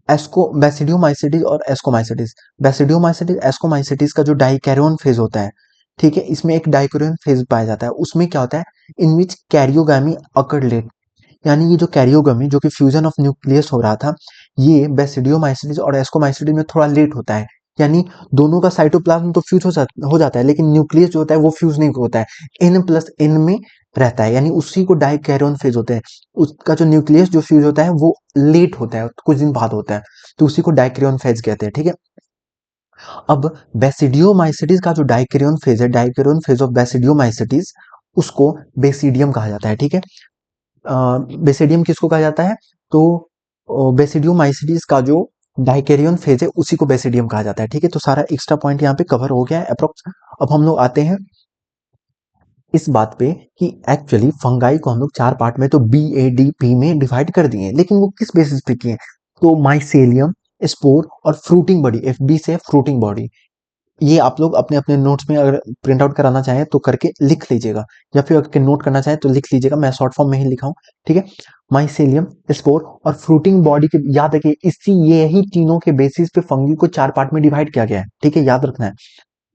एस्को बेसिडियोमाइसिटिस और एस्कोमाइसिटिस, बेसिडियोमाइसिटिस एस्कोमाइसिटिस का जो डाइकैरियोन फेज होता है, ठीक है, इसमें एक डाइकैरियोन फेज पाया जाता है, उसमें क्या होता है, इन विच कैरियोगामी अकर लेट, यानी ये जो कैरियोगामी जो कि फ्यूजन ऑफ न्यूक्लियस हो रहा था, ये बेसिडियोमाइसिटिस और एस्कोमाइसिटिस में थोड़ा लेट होता है, यानी दोनों का साइटोप्लाज्म तो फ्यूज हो जाता है, लेकिन न्यूक्लियस जो होता है वो फ्यूज नहीं होता है, एन प्लस एन में रहता है, यानी उसी को डाइकैरियोन फेज होते हैं, उसका जो न्यूक्लियस जो फ्यूज होता है वो लेट होता है, कुछ दिन बाद होता है, तो उसी को डाइकैरियोन फेज कहते हैं, ठीक है। अब बेसिडियोमाइसिटिस का जो डाइकैरियोन फेज है, डाइकैरियोन फेज ऑफ बेसिडियोमाइसिटिस, उसको बेसिडियम कहा जाता है, ठीक है। बेसिडियम किसको कहा जाता है, तो बेसिडियोमाइसिटिस का जो डाइकैरियोन फेज है उसी को बेसिडियम कहा जाता है, ठीक है। तो सारा एक्स्ट्रा पॉइंट यहाँ पे कवर हो गया है अप्रोक्स। अब हम लोग आते हैं इस बात पे कि एक्चुअली फंगाई को हम लोग चार पार्ट में तो BADP में डिवाइड कर दिए, लेकिन वो किस बेसिस पे किए, तो माइसेलियम, स्पोर और फ्रूटिंग बॉडी, FB से फ्रूटिंग बॉडी, ये आप लोग अपने अपने नोट्स में अगर प्रिंट आउट कराना चाहें तो करके लिख लीजिएगा, या फिर अगर नोट करना चाहें तो लिख लीजिएगा, मैं शॉर्ट फॉर्म में ही लिखा हूँ, ठीक है। माइसेलियम, स्पोर और फ्रूटिंग बॉडी के, याद रखिए इसी यही तीनों के बेसिस पे फंगी को चार पार्ट में डिवाइड किया गया है, ठीक है, याद रखना है।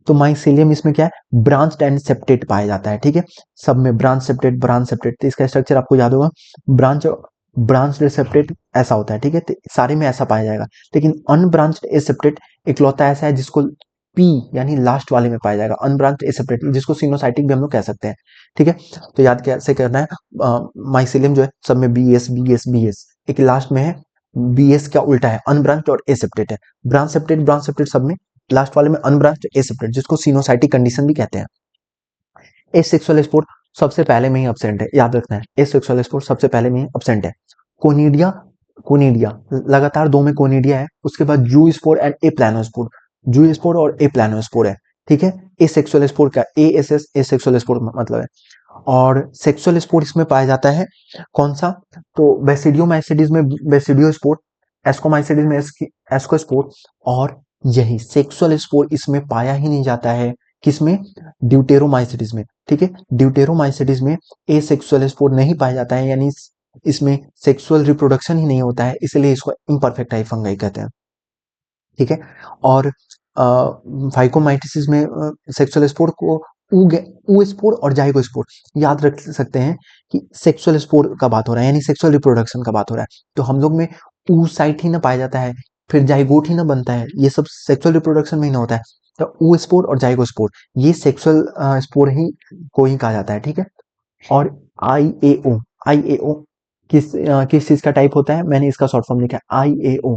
तो माइसेलियम इसमें क्या है, ब्रांच्ड एंड सेप्टेट पाया जाता है, ठीक है, सब में ब्रांच सेप्टेट, ब्रांच सेप्टेट, तो इसका स्ट्रक्चर आपको याद होगा, ब्रांच ब्रांच्ड सेप्टेट ऐसा होता है, ठीक है, तो सारे में ऐसा पाया जाएगा, लेकिन अनब्रांच्ड एसेप्टेट इकलौता ऐसा है जिसको पी यानी लास्ट वाले में पाया जाएगा, अनब्रांच्ड एसेप्टेट, जिसको सिनोसाइटिक भी हम लोग कह सकते हैं, ठीक है। तो याद कैसे करना है, माइसेलियम जो है सब में BS एक लास्ट में है, BS क्या उल्टा है, अनब्रांच्ड और एसेप्टेट है, ब्रांच सेप्टेट सब में, लास्ट वाले में अनब्रांच्ड एसेप्टेट, जिसको सिनोसाइटिक कंडीशन भी कहते हैं। एसेक्सुअल स्पोर सबसे पहले में ही अब्सेंट है, याद रखना है, एसेक्सुअल स्पोर सबसे पहले में ही अब्सेंट है। कोनिडिया, कोनिडिया लगातार दो में कोनिडिया है, उसके बाद जू स्पोर एंड ए प्लानोस्पोर, जू स्पोर और ए प्लानोस्पोर है, ठीक है। एसेक्सुअल स्पोर का ASS एसेक्सुअल स्पोर मतलब है, और सेक्सुअल स्पोर इसमें पाया जाता है कौन सा, तो बेसिडियोमाइसिटिस में बेसिडियो स्पोर, एस्कोमाइसिटिस में एस्को स्पोर, और यही सेक्सुअल स्पोर इसमें पाया ही नहीं जाता है, किसमें, ड्यूटेरोमाइसिटिस में, ठीक है। ड्यूटेरोमाइसिटिस में एसेक्सुअल स्पोर नहीं पाया जाता है, यानी इसमें सेक्सुअल रिप्रोडक्शन ही नहीं होता है, इसलिए इसको इम्परफेक्ट टाइप फंगाई कहते हैं, ठीक है। और फाइकोमाइटिसिस में सेक्सुअल स्पोर को ऊ स्पोर और जाइगो स्पोर याद रख सकते हैं कि सेक्सुअल स्पोर का बात हो रहा है, यानी सेक्सुअल रिप्रोडक्शन का बात हो रहा है, तो हम लोग में ऊ साइट ही ना पाया जाता है, फिर जाइगोट ही ना बनता है, ये सब सेक्सुअल रिप्रोडक्शन में ही ना होता है, तो ऊ स्पोर और जाइगो स्पोर ये सेक्सुअल स्पोर ही को ही कहा जाता है, ठीक है। और IAO, IAO किस चीज का टाइप होता है, मैंने इसका शॉर्ट फॉर्म लिखा है IAO,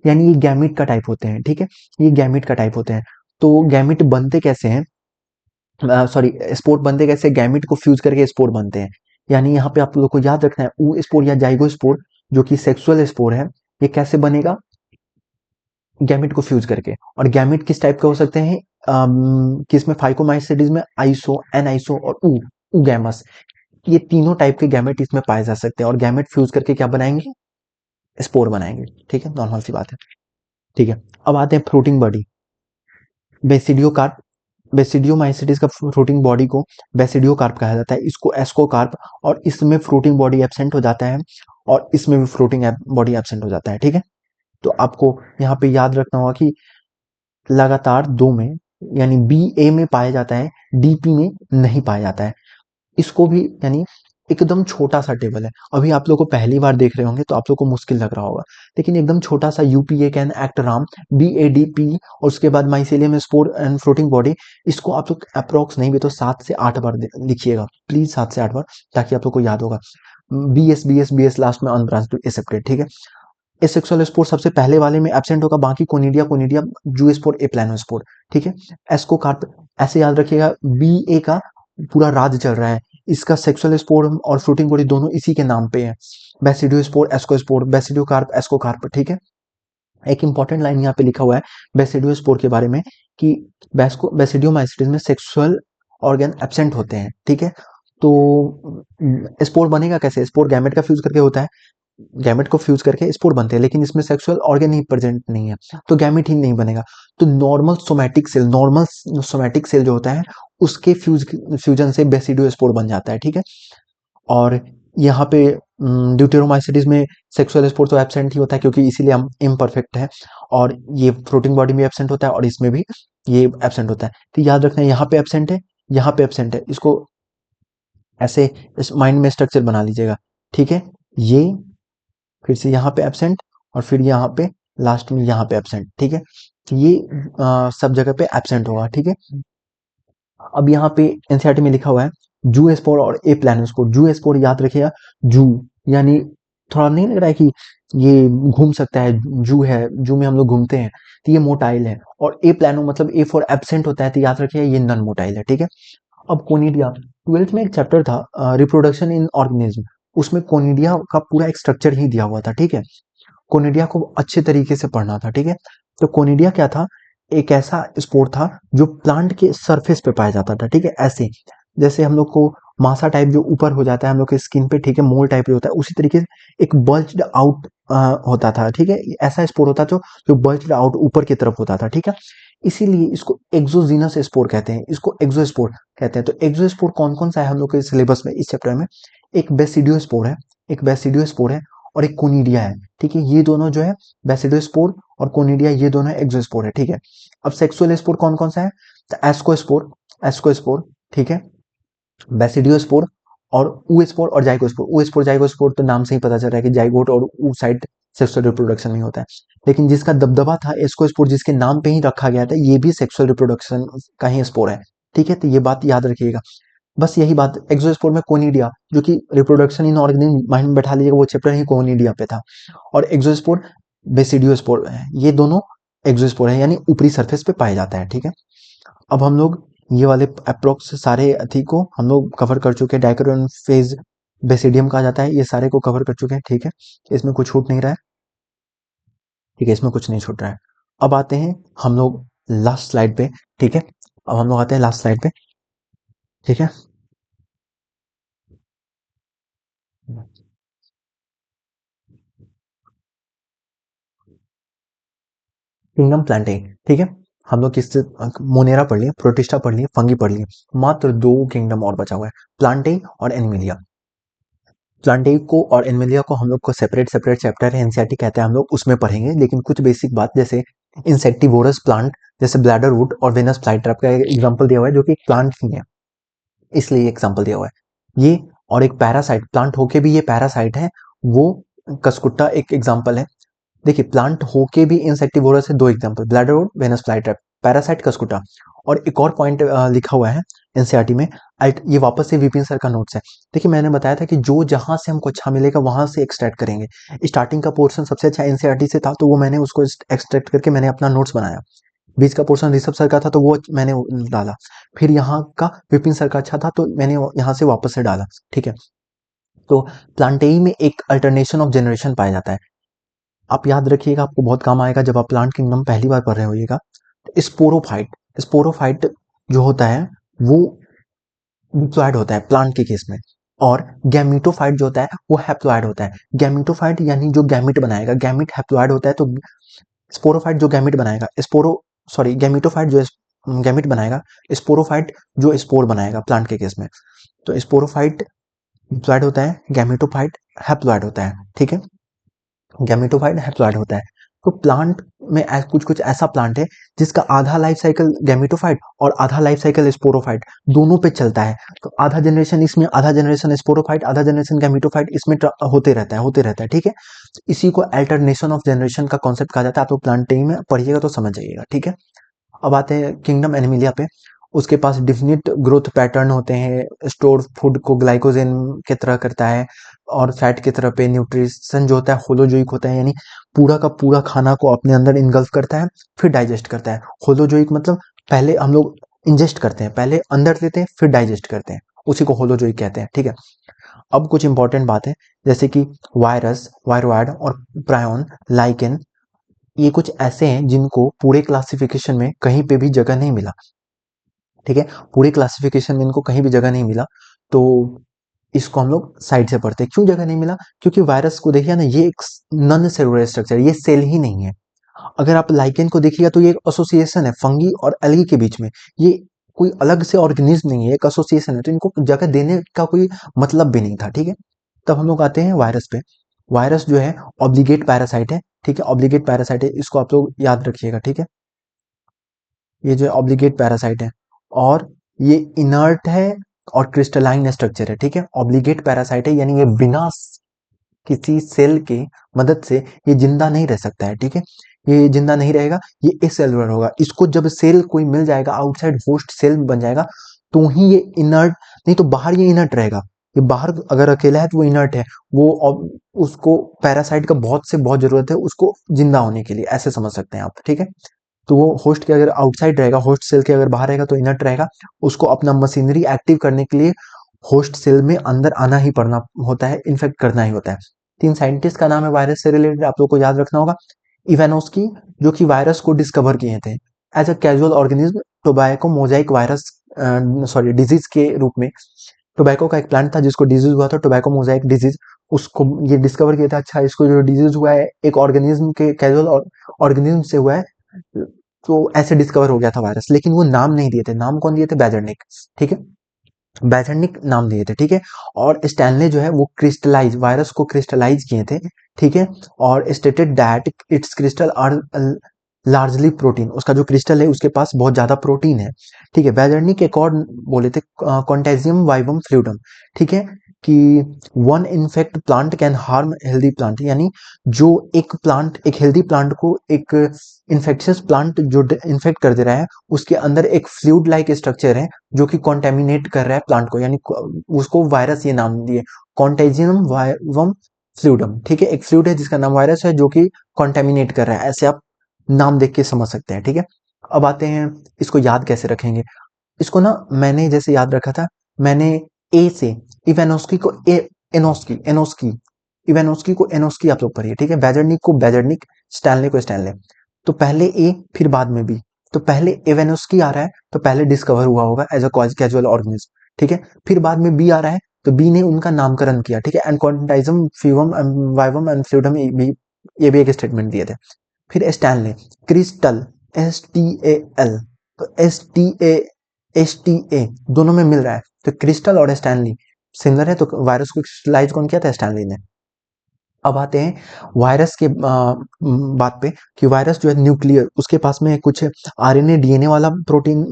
यानी ये गैमिट का टाइप होते हैं, ठीक है, ये गैमिट का टाइप होते हैं। तो गैमिट बनते कैसे हैं, सॉरी, स्पोर बनते कैसे, गैमिट को फ्यूज करके स्पोर बनते हैं। यानी यहाँ पे आप लोग को याद रखना है, ऊ स्पोर या जाइगो स्पोर जो कि सेक्सुअल स्पोर है, ये कैसे बनेगा, गैमिट को फ्यूज करके। और गैमिट किस टाइप का हो सकते हैं, किसमें, फाइकोमाइसिटीज में आइसो, एन आइसो और ऊ गैमस, ये तीनों टाइप के गैमेट इसमें पाए जा सकते हैं। और गैमेट फ्यूज करके क्या बनाएंगे, स्पोर बनाएंगे, ठीक है, नॉर्मल सी बात है, ठीक है। अब आते हैं fruiting body, basidio carp, basidiomycetes का फ्रूटिंग बॉडी को बेसिडियो कार्प कहा जाता है, इसको एस्को कार्प, और इसमें फ्रूटिंग बॉडी एब्सेंट हो जाता है, और इसमें भी फ्रूटिंग बॉडी एब्सेंट हो जाता है, ठीक है। तो आपको यहाँ पे याद रखना होगा कि लगातार दो में, यानी बी ए में पाया जाता है, डीपी में नहीं पाया जाता है। इसको भी, यानी एकदम छोटा सा टेबल है, अभी आप लोग को पहली बार देख रहे होंगे तो आप लोग को मुश्किल लग रहा होगा, लेकिन एकदम छोटा सा, UPA can act Ram, BADP, और उसके बाद mycelium spore and floating body, इसको आप लोग अप्रोक्स नहीं भी तो 7 से 8 बार लिखिएगा प्लीज, 7 से 8 बार, ताकि आप लोग को याद होगा। बी एस लास्ट में अनब्रांच्ड एसेप्टेड, ठीक है। एसेक्सुअल स्पोर सबसे पहले वाले में एब्सेंट होगा, बाकी कोनिडिया, कोनिडिया, जू स्पोर, ए प्लानोस्पोर, ठीक है। एस्को कार्प, ऐसे याद रखिएगा, बी ए का पूरा राज चल रहा है, इसका सेक्सुअल स्पोर और फ्रूटिंग बॉडी दोनों इसी के नाम पे है, basidiospore, ascospore, basidiocarp, ascocarp, ठीक है। एक इंपॉर्टेंट लाइन यहाँ पे लिखा हुआ है बेसिडियो स्पोर के बारे में कि बेसिडियो माइसिटिस में सेक्सुअल ऑर्गन एब्सेंट होते हैं, ठीक है। तो स्पोर बनेगा कैसे, स्पोर गैमेट का फ्यूज करके होता है, गैमेट को फ्यूज करके स्पोर बनते हैं, लेकिन इसमें सेक्सुअल ऑर्गन ही प्रेजेंट नहीं है, तो गैमेट ही नहीं बनेगा। तो नॉर्मल सोमैटिक सेल जो होता है उसके फ्यूजन से बेसिडियो स्पोर बन जाता है, ठीक है। और यहाँ पे ड्यूटेरोमाइसिटिस में सेक्सुअल स्पोर तो एब्सेंट ही होता है, क्योंकि इसीलिए हम इम्परफेक्ट है, और ये फ्लोटिंग बॉडी में एब्सेंट होता है, और इसमें भी ये एब्सेंट होता है। तो याद रखना है, यहाँ पे एब्सेंट है, यहाँ पे एब्सेंट है, इसको ऐसे इस माइंड में स्ट्रक्चर बना लीजिएगा, ठीक है। ये फिर से यहाँ पे एब्सेंट, और फिर यहाँ पे लास्ट में यहाँ पे एब्सेंट, ठीक है। तो ये सब जगह पे एब्सेंट होगा, ठीक है। अब यहाँ पे एनसीईआरटी में लिखा हुआ है जू स्पोर और ए प्लानोस्पोर। जू स्पोर याद रखिएगा, जू यानी थोड़ा नहीं लग रहा है कि ये घूम सकता है, जू है, जू में हम लोग घूमते हैं, तो ये मोटाइल है। और ए प्लानो मतलब ए फॉर एब्सेंट होता है, तो याद रखिए ये नॉन मोटाइल है, ठीक है। अब कोनिडिया, 12th में एक चैप्टर था रिप्रोडक्शन इन ऑर्गेनिज्म, उसमें कोनिडिया का पूरा एक स्ट्रक्चर ही दिया हुआ था, ठीक है। कोनिडिया को अच्छे तरीके से पढ़ना था, ठीक है। तो कोनिडिया क्या था, एक ऐसा स्पोर था जो प्लांट के सरफेस पे पाया जाता था, ठीक है, ऐसे जैसे हम लोग को मासा टाइप जो ऊपर हो जाता है हम लोग के स्किन पे, ठीक है, मोल टाइप जो होता है, उसी तरीके से एक बल्ज्ड आउट होता था, ठीक है। ऐसा स्पोर होता था जो बल्ज्ड आउट ऊपर की तरफ होता था, ठीक है। इसीलिए इसको एक्सोजीनस स्पोर कहते हैं, इसको एक्सोस्पोर कहते हैं। तो एक्सोस्पोर कौन कौन सा है हम लोग के सिलेबस में, इस चैप्टर में, एक बेसिडियो स्पोर है, एक बेसिडियो स्पोर है, और एक कोनिडिया है, ठीक है। ये दोनों जो है बेसिडियो स्पोर और कोनिडिया, ये दोनों एक्सोस्पोर है, ठीक है। अब सेक्सुअल स्पोर कौन कौन सा है, तो एस्कोस्पोर, एस्कोस्पोर, ठीक है, बेसिडियोस्पोर और ऊस्पोर और जाइगोस्पोर। ऊस्पोर जाइगोस्पोर तो नाम से ही पता चल रहा है कि जाइगोट और ऊ साइड सेक्सुअल रिप्रोडक्शन नहीं होता है, लेकिन जिसका दबदबा था एस्कोस्पोर, जिसके नाम पे ही रखा गया था, ये भी सेक्सुअल रिप्रोडक्शन का ही स्पोर है, ठीक है। तो ये बात याद रखिएगा, बस यही बात। एक्सोस्पोर में कोनिडिया, जो कि रिप्रोडक्शन इन ऑर्गेनिज्म, माइंड में बैठा लीजिएगा, वो चैप्टर ही कोनिडिया पे था। और एक्सोस्पोर बेसिडियोस्पोर है, ये दोनों एक्सोस्पोर है, यानी ऊपरी सरफेस पे पाया जाता है, ठीक है। अब हम लोग ये वाले अप्रोक्स सारे अथी को हम लोग कवर कर चुके हैं, डाइकोटोन फेज बेसिडियम कहा जाता है, ये सारे को कवर कर चुके हैं, ठीक है। इसमें कुछ छूट नहीं रहा है, ठीक है, इसमें कुछ नहीं छूट रहा है। अब आते हैं हम लोग लास्ट स्लाइड पे, ठीक है। अब हम लोग आते हैं लास्ट स्लाइड पे, ठीक है। किंगडम प्लांटिंग, ठीक है। हम लोग किससे, मोनेरा पढ़ लिए, प्रोटिस्टा पढ़ लिए, फंगी पढ़ लिए, मात्र 2 किंगडम और बचा हुआ है, प्लांटिंग और एनिमिलिया। प्लांटिंग को और एनिमिलिया को हम लोग को सेपरेट सेपरेट चैप्टर है, एनसीईआरटी कहते हैं, हम लोग उसमें पढ़ेंगे, लेकिन कुछ बेसिक बात, जैसे इंसेक्टिवोरस प्लांट, जैसे ब्लैडर वुड और वेनस फ्लाईट्रैप का एग्जांपल दिया हुआ है, जो कि एक प्लांट ही है, इसलिए एग्जांपल दिया हुआ है ये। और एक पैरासाइट, प्लांट होके भी ये पैरासाइट है, वो कसकुट्टा एक एग्जांपल है। देखिए, प्लांट होके भी इंसेक्टिवोरस है, 2 example, bladderwort, Venus flytrap, parasite, Cuscuta. और एक और पॉइंट लिखा हुआ है एनसीईआरटी में, ये वापस से विपिन सर का नोट्स है। देखिए मैंने बताया था कि जो जहाँ से हमको अच्छा मिलेगा वहां से एक्सट्रैक्ट करेंगे। स्टार्टिंग का पोर्शन सबसे अच्छा एनसीईआरटी से था, तो वो मैंने उसको एक्सट्रैक्ट करके मैंने अपना नोट्स बनाया। बीच का पोर्शन ऋषभ सर का था, तो वो मैंने डाला। फिर यहाँ का विपिन सर का अच्छा था, तो मैंने यहाँ से वापस से डाला। ठीक है, तो प्लांटेई में एक अल्टरनेशन ऑफ जनरेशन पाया जाता है। आप याद रखिएगा, आपको बहुत काम आएगा जब आप प्लांट किंगडम पहली बार पढ़ रहे होइएगा। स्पोरोफाइट, स्पोरोफाइट जो होता है वो डिप्लॉयड होता है प्लांट के केस में, और गैमीटोफाइट जो होता है वो हैप्लॉयड होता है। गैमीटोफाइट यानी जो गैमिट बनाएगा, गैमिट हैप्लॉयड होता है, तो स्पोरोफाइट जो गैमिट बनाएगा, गैमीटोफाइट जो गैमिट बनाएगा, स्पोरोफाइट जो स्पोर बनाएगा प्लांट के केस में। तो स्पोरोफाइट डिप्लॉयड होता है, गैमेटोफाइट हैप्लॉयड होता है। ठीक है, गैमेटोफाइट हैप्लॉयड होता है। तो प्लांट में कुछ कुछ ऐसा प्लांट है जिसका आधा लाइफ साइकिल गैमेटोफाइट और आधा लाइफ साइकिल स्पोरोफाइट दोनों पे चलता है। तो आधा जनरेशन इसमें, आधा जनरेशन स्पोरोफाइट, आधा जनरेशन गैमेटोफाइट इसमें होते रहता है। ठीक है, इसी को अल्टरनेशन ऑफ जनरेशन का कॉन्सेप्ट कहा जाता है। आप लोग प्लांटिंग में पढ़िएगा तो समझ जाइएगा। ठीक है, अब आते हैं किंगडम एनिमिलिया पे। उसके पास डिफिनिट ग्रोथ पैटर्न होते हैं, स्टोर फूड को ग्लाइकोजन की तरह करता है, और फैट की तरह पे न्यूट्रिशन जो होता है होलोजोइक होता है, यानी पूरा का पूरा खाना को अपने अंदर इनगल्फ करता है, फिर डाइजेस्ट करता है। होलोजोइक मतलब पहले हम लोग इंजेस्ट करते हैं, पहले अंदर लेते हैं फिर डाइजेस्ट करते हैं, उसी को होलोजोइक कहते हैं। ठीक है, अब कुछ इंपॉर्टेंट बात है, जैसे कि वायरस, वायरोइड और प्रायोन, लाइकेन, ये कुछ ऐसे हैं जिनको पूरे क्लासिफिकेशन में कहीं पे भी जगह नहीं मिला। ठीक है, पूरे क्लासिफिकेशन में इनको कहीं भी जगह नहीं मिला, तो इसको हम लोग साइड से पढ़ते हैं। क्यों जगह नहीं मिला? क्योंकि वायरस को देखिए ना, ये एक नॉन सेलुलर स्ट्रक्चर, ये सेल ही नहीं है। अगर आप लाइकेन को देखिएगा तो ये एक एसोसिएशन है फंगी और एल्गी के बीच में, ये कोई अलग से ऑर्गेनिज्म नहीं है, एक एसोसिएशन है, तो इनको जगह देने का कोई मतलब भी नहीं था। ठीक है, तब हम लोग आते हैं वायरस पे। वायरस जो है ऑब्लिगेट पैरासाइट है। ठीक है, ऑब्लिगेट पैरासाइट है, इसको आप लोग याद रखिएगा। ठीक है, ये जो ऑब्लिगेट पैरासाइट है, और ये इनर्ट है और क्रिस्टलाइन स्ट्रक्चर है। ठीक है, ऑब्लिगेट पैरासाइट है, यानी ये बिना किसी सेल की मदद से ये जिंदा नहीं रह सकता है। ठीक है, ये जिंदा नहीं रहेगा, ये एसेलुलर होगा। इसको जब सेल कोई मिल जाएगा, आउटसाइड होस्ट सेल बन जाएगा, तो ही ये इनर्ट, नहीं तो बाहर ये इनर्ट रहेगा। ये बाहर अगर अकेला है तो वो इनर्ट है, वो उसको पैरासाइट का बहुत से बहुत जरूरत है उसको जिंदा होने के लिए, ऐसे समझ सकते हैं आप। ठीक है, तो वो होस्ट के अगर आउटसाइड रहेगा, होस्ट सेल के अगर बाहर रहेगा तो इनर्ट रहेगा, उसको अपना मशीनरी एक्टिव करने के लिए होस्ट सेल में अंदर आना ही पड़ना होता है, इन्फेक्ट करना ही होता है। 3 साइंटिस्ट का नाम है वायरस से रिलेटेड, आप लोग को याद रखना होगा। इवानोस्की, जो कि वायरस को डिस्कवर किए थे as a casual organism, tobacco mosaic virus, sorry disease के रूप में। टोबैको का एक प्लांट था जिसको डिजीज हुआ था, टोबैको मोजाइक डिजीज, उसको ये डिस्कवर किया था। अच्छा, इसको जो डिजीज हुआ है एक ऑर्गेनिज्म के, कैजुअल ऑर्गेनिज्म से हुआ है, तो ऐसे डिस्कवर हो गया था वायरस, लेकिन वो नाम नहीं दिए थे। नाम कौन दिए थे? बेजर्निक। ठीक है, बेजर्निक नाम दिए थे। ठीक है, और स्टैनले जो है वो क्रिस्टलाइज, वायरस को क्रिस्टलाइज किए थे। ठीक है, और stated that it's crystal are largely protein, उसका जो क्रिस्टल है उसके पास बहुत ज्यादा प्रोटीन है। ठीक है, बेजर्निक एक और बोले थे, कॉन्टेजियम वाइवम फ्लूइडम। ठीक है, कि one infect plant can harm healthy plant, यानी जो एक प्लांट, एक हेल्दी प्लांट को एक इन्फेक्शियस प्लांट जो इन्फेक्ट कर दे रहा है, उसके अंदर एक फ्लूइड लाइक स्ट्रक्चर है जो कि कॉन्टेमिनेट कर रहा है प्लांट को, यानी उसको वायरस ये नाम दिए, कॉन्टेजियम वाइवम फ्लूइडम। ठीक है, एक फ्लूइड है जिसका नाम वायरस है जो कि कॉन्टेमिनेट कर रहा है, ऐसे आप नाम देख के समझ सकते हैं। ठीक है, अब आते हैं इसको याद कैसे रखेंगे। इसको ना मैंने जैसे याद रखा था, मैंने ए से इवानोस्की को एनोस्की, इवानोस्की को एनोस्की आप लोग पढ़िए। ठीक है, बेजर्निक को बेजर्निक, स्टैनले को स्टैनले। तो पहले ए फिर बाद में बी, तो पहले इवानोस्की आ रहा है तो पहले डिस्कवर हुआ होगा एज अ कैजुअल ऑर्गेनिज्म। ठीक है, फिर बाद में बी आ रहा है तो बी ने उनका नामकरण किया। ठीक है, एनकॉन्टाइजम फ्यूवम वाइवम एंड फ्लूइडम, ये भी एक स्टेटमेंट दिए थे। फिर स्टैनले, क्रिस्टल, STAL, तो STA दोनों में मिल रहा है, तो क्रिस्टल और स्टैनली सिमिलर है, तो वायरस को क्रिस्टलाइज कौन किया था? स्टैनली ने। अब आते हैं वायरस के बात पे, कि वायरस जो है न्यूक्लियर, उसके पास में कुछ आरएनए डीएनए वाला प्रोटीन,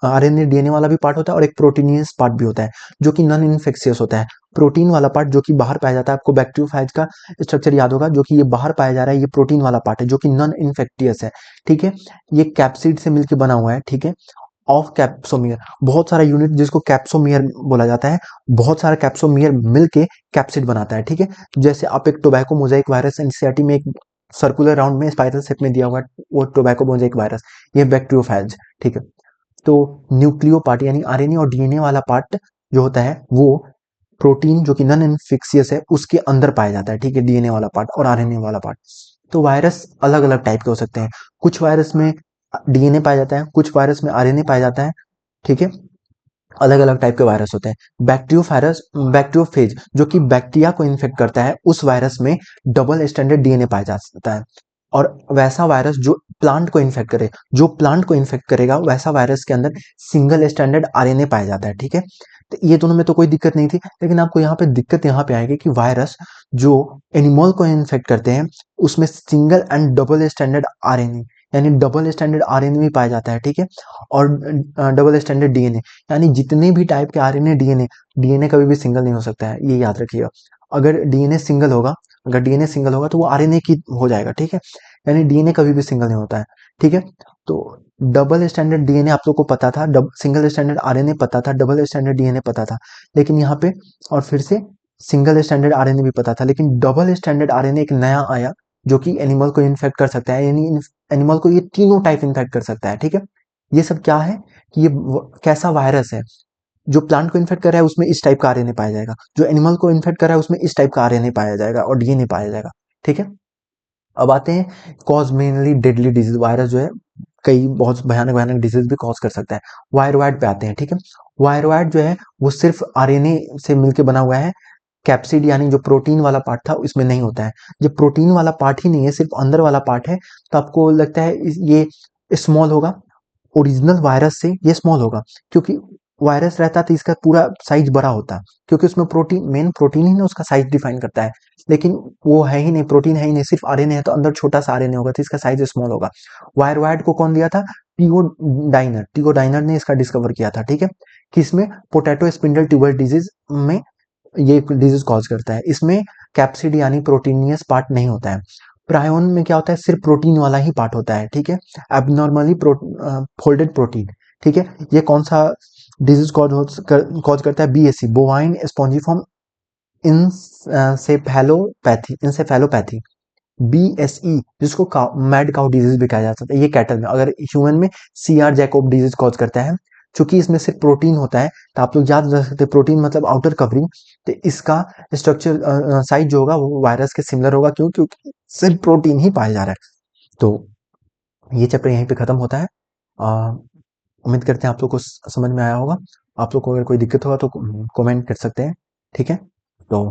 आरएनए डीएनए वाला भी पार्ट होता है और एक प्रोटीनियस पार्ट भी होता है जो कि नॉन इन्फेक्शियस होता है। प्रोटीन वाला पार्ट जो कि बाहर पाया जाता है, आपको बैक्टीरियोफेज का स्ट्रक्चर याद होगा, जो कि ये बाहर पाया जा रहा है, ये प्रोटीन वाला पार्ट है जो कि नॉन इन्फेक्टियस है। ठीक है, ये कैप्सिड से मिलकर बना हुआ है। ठीक है, ऑफ कैप्सोमियर, बहुत सारा यूनिट जिसको कैप्सोमियर बोला जाता है, बहुत सारा कैप्सोमियर मिलके कैप्सिड बनाता है, ठीक है। जैसे आप एक टोबैको मोजाइक वायरस एनसीईआरटी में एक सर्कुलर राउंड में स्पाइरल शेप में दिया हुआ है, वो टोबैको मोजाइक वायरस, ये बैक्टीरियोफेज, ठीक है। तो न्यूक्लियो पार्ट यानी आरएनए और डीएनए वाला पार्ट जो होता है वो प्रोटीन जो कि नॉन इन्फेक्शियस है उसके अंदर पाया जाता है, ठीक है, डीएनए वाला पार्ट और आरएनए वाला पार्ट। तो वायरस अलग अलग टाइप के हो सकते हैं, कुछ वायरस में डीएनए पाया जाता है, कुछ वायरस में आरएनए पाया जाता है, ठीक है। अलग अलग टाइप के वायरस होते हैं। बैक्टीरियोफेज जो कि बैक्टीरिया को इन्फेक्ट करता है, उस वायरस में डबल स्टैंडर्ड डीएनए पाया जाता है। और वैसा वायरस जो प्लांट को इन्फेक्ट करे, जो प्लांट को इन्फेक्ट करेगा, वैसा वायरस के अंदर सिंगल स्टैंडर्ड आरएनए पाया जाता है, ठीक है। तो ये दोनों में तो कोई दिक्कत नहीं थी, लेकिन आपको यहाँ पे दिक्कत यहाँ पे आएगी कि वायरस जो एनिमल को इन्फेक्ट करते हैं उसमें single and double standard RNA यानी डबल स्टैंडर्ड आरएनए भी पाया जाता है, ठीक है। और डबल स्टैंडर्ड डीएनए यानी जितने भी टाइप के आरएनए डीएनए, डीएनए कभी भी सिंगल नहीं हो सकता है, ये याद रखिएगा। अगर डीएनए सिंगल होगा, अगर डीएनए सिंगल होगा तो वो आरएनए की हो जाएगा, ठीक है। यानी डीएनए कभी भी सिंगल नहीं होता है, ठीक है। तो डबल स्टैंडर्ड डीएनए आप लोग को पता था, सिंगल स्टैंडर्ड आरएनए पता था, डबल स्टैंडर्ड डीएनए पता था, लेकिन यहाँ पे और फिर से सिंगल स्टैंडर्ड आरएनए भी पता था, लेकिन डबल स्टैंडर्ड आरएनए एक नया आया जो कि एनिमल को इन्फेक्ट कर सकता है, यानी एनिमल को ये तीनों टाइप इन्फेक्ट कर सकता है, ठीक है। ये सब क्या है कि ये कैसा वायरस है, जो प्लांट को इन्फेक्ट कर रहा है उसमें इस टाइप का आरएनए पाया जाएगा, जो एनिमल को इन्फेक्ट कर रहा है उसमें इस टाइप का आरएनए पाया जाएगा और डीएनए पाया जाएगा, ठीक है। अब आते हैं cause mainly deadly disease, virus जो है कई बहुत भयानक भयानक डिजीज भी कॉज कर सकता है। वायरॉइड पे आते हैं, ठीक है। वायरॉइड जो है वो सिर्फ आरएनए से मिलकर बना हुआ है, कैप्सिड यानी जो प्रोटीन वाला पार्ट था इसमें नहीं होता है। जब प्रोटीन वाला पार्ट ही नहीं है, सिर्फ अंदर वाला पार्ट है, तो आपको लगता है ये स्मॉल होगा, ओरिजिनल वायरस से ये स्मॉल होगा, क्योंकि वायरस रहता तो इसका पूरा साइज बड़ा होता, क्योंकि उसमें प्रोटीन, मेन प्रोटीन ही ना उसका साइज डिफाइन करता है, लेकिन वो है ही नहीं, प्रोटीन है ही नहीं, सिर्फ आरएनए है, तो अंदर छोटा सा आरएनए होगा तो इसका साइज स्मॉल होगा। वायरवाइड को कौन दिया था? टीओ डाइनर ने इसका डिस्कवर किया था, ठीक है। किसमें? पोटैटो स्पिंडल ट्यूबर डिजीज में ये डिजीज कॉज करता है। इसमें कैप्सिड यानी प्रोटीनियस पार्ट नहीं होता है। प्रायोन में क्या होता है? सिर्फ प्रोटीन वाला ही पार्ट होता है, ठीक है। एबनॉर्मली फोल्डेड प्रोटीन, ठीक है। ये कौन सा डिजीज कॉज करता है? BSc, bovine spongiform encephalopathy, BSE, जिसको मैड काउ डिजीज भी कहा जाता है, ये कैटल में। अगर ह्यूमन में सीआर जैकोब डिजीज कॉज करता है, चूंकि इसमें सिर्फ प्रोटीन होता है, तो आप लोग याद रख सकते हैं प्रोटीन मतलब आउटर कवरिंग, तो इसका स्ट्रक्चर साइज जो होगा वो वायरस के सिमिलर होगा, क्यों? क्योंकि सिर्फ प्रोटीन ही पाया जा रहा है। तो ये चैप्टर यहीं पे खत्म होता है। अ, उम्मीद करते हैं आप लोग को समझ में आया होगा। आप लोग को अगर कोई दिक्कत होगा तो कमेंट कर सकते हैं, ठीक है। तो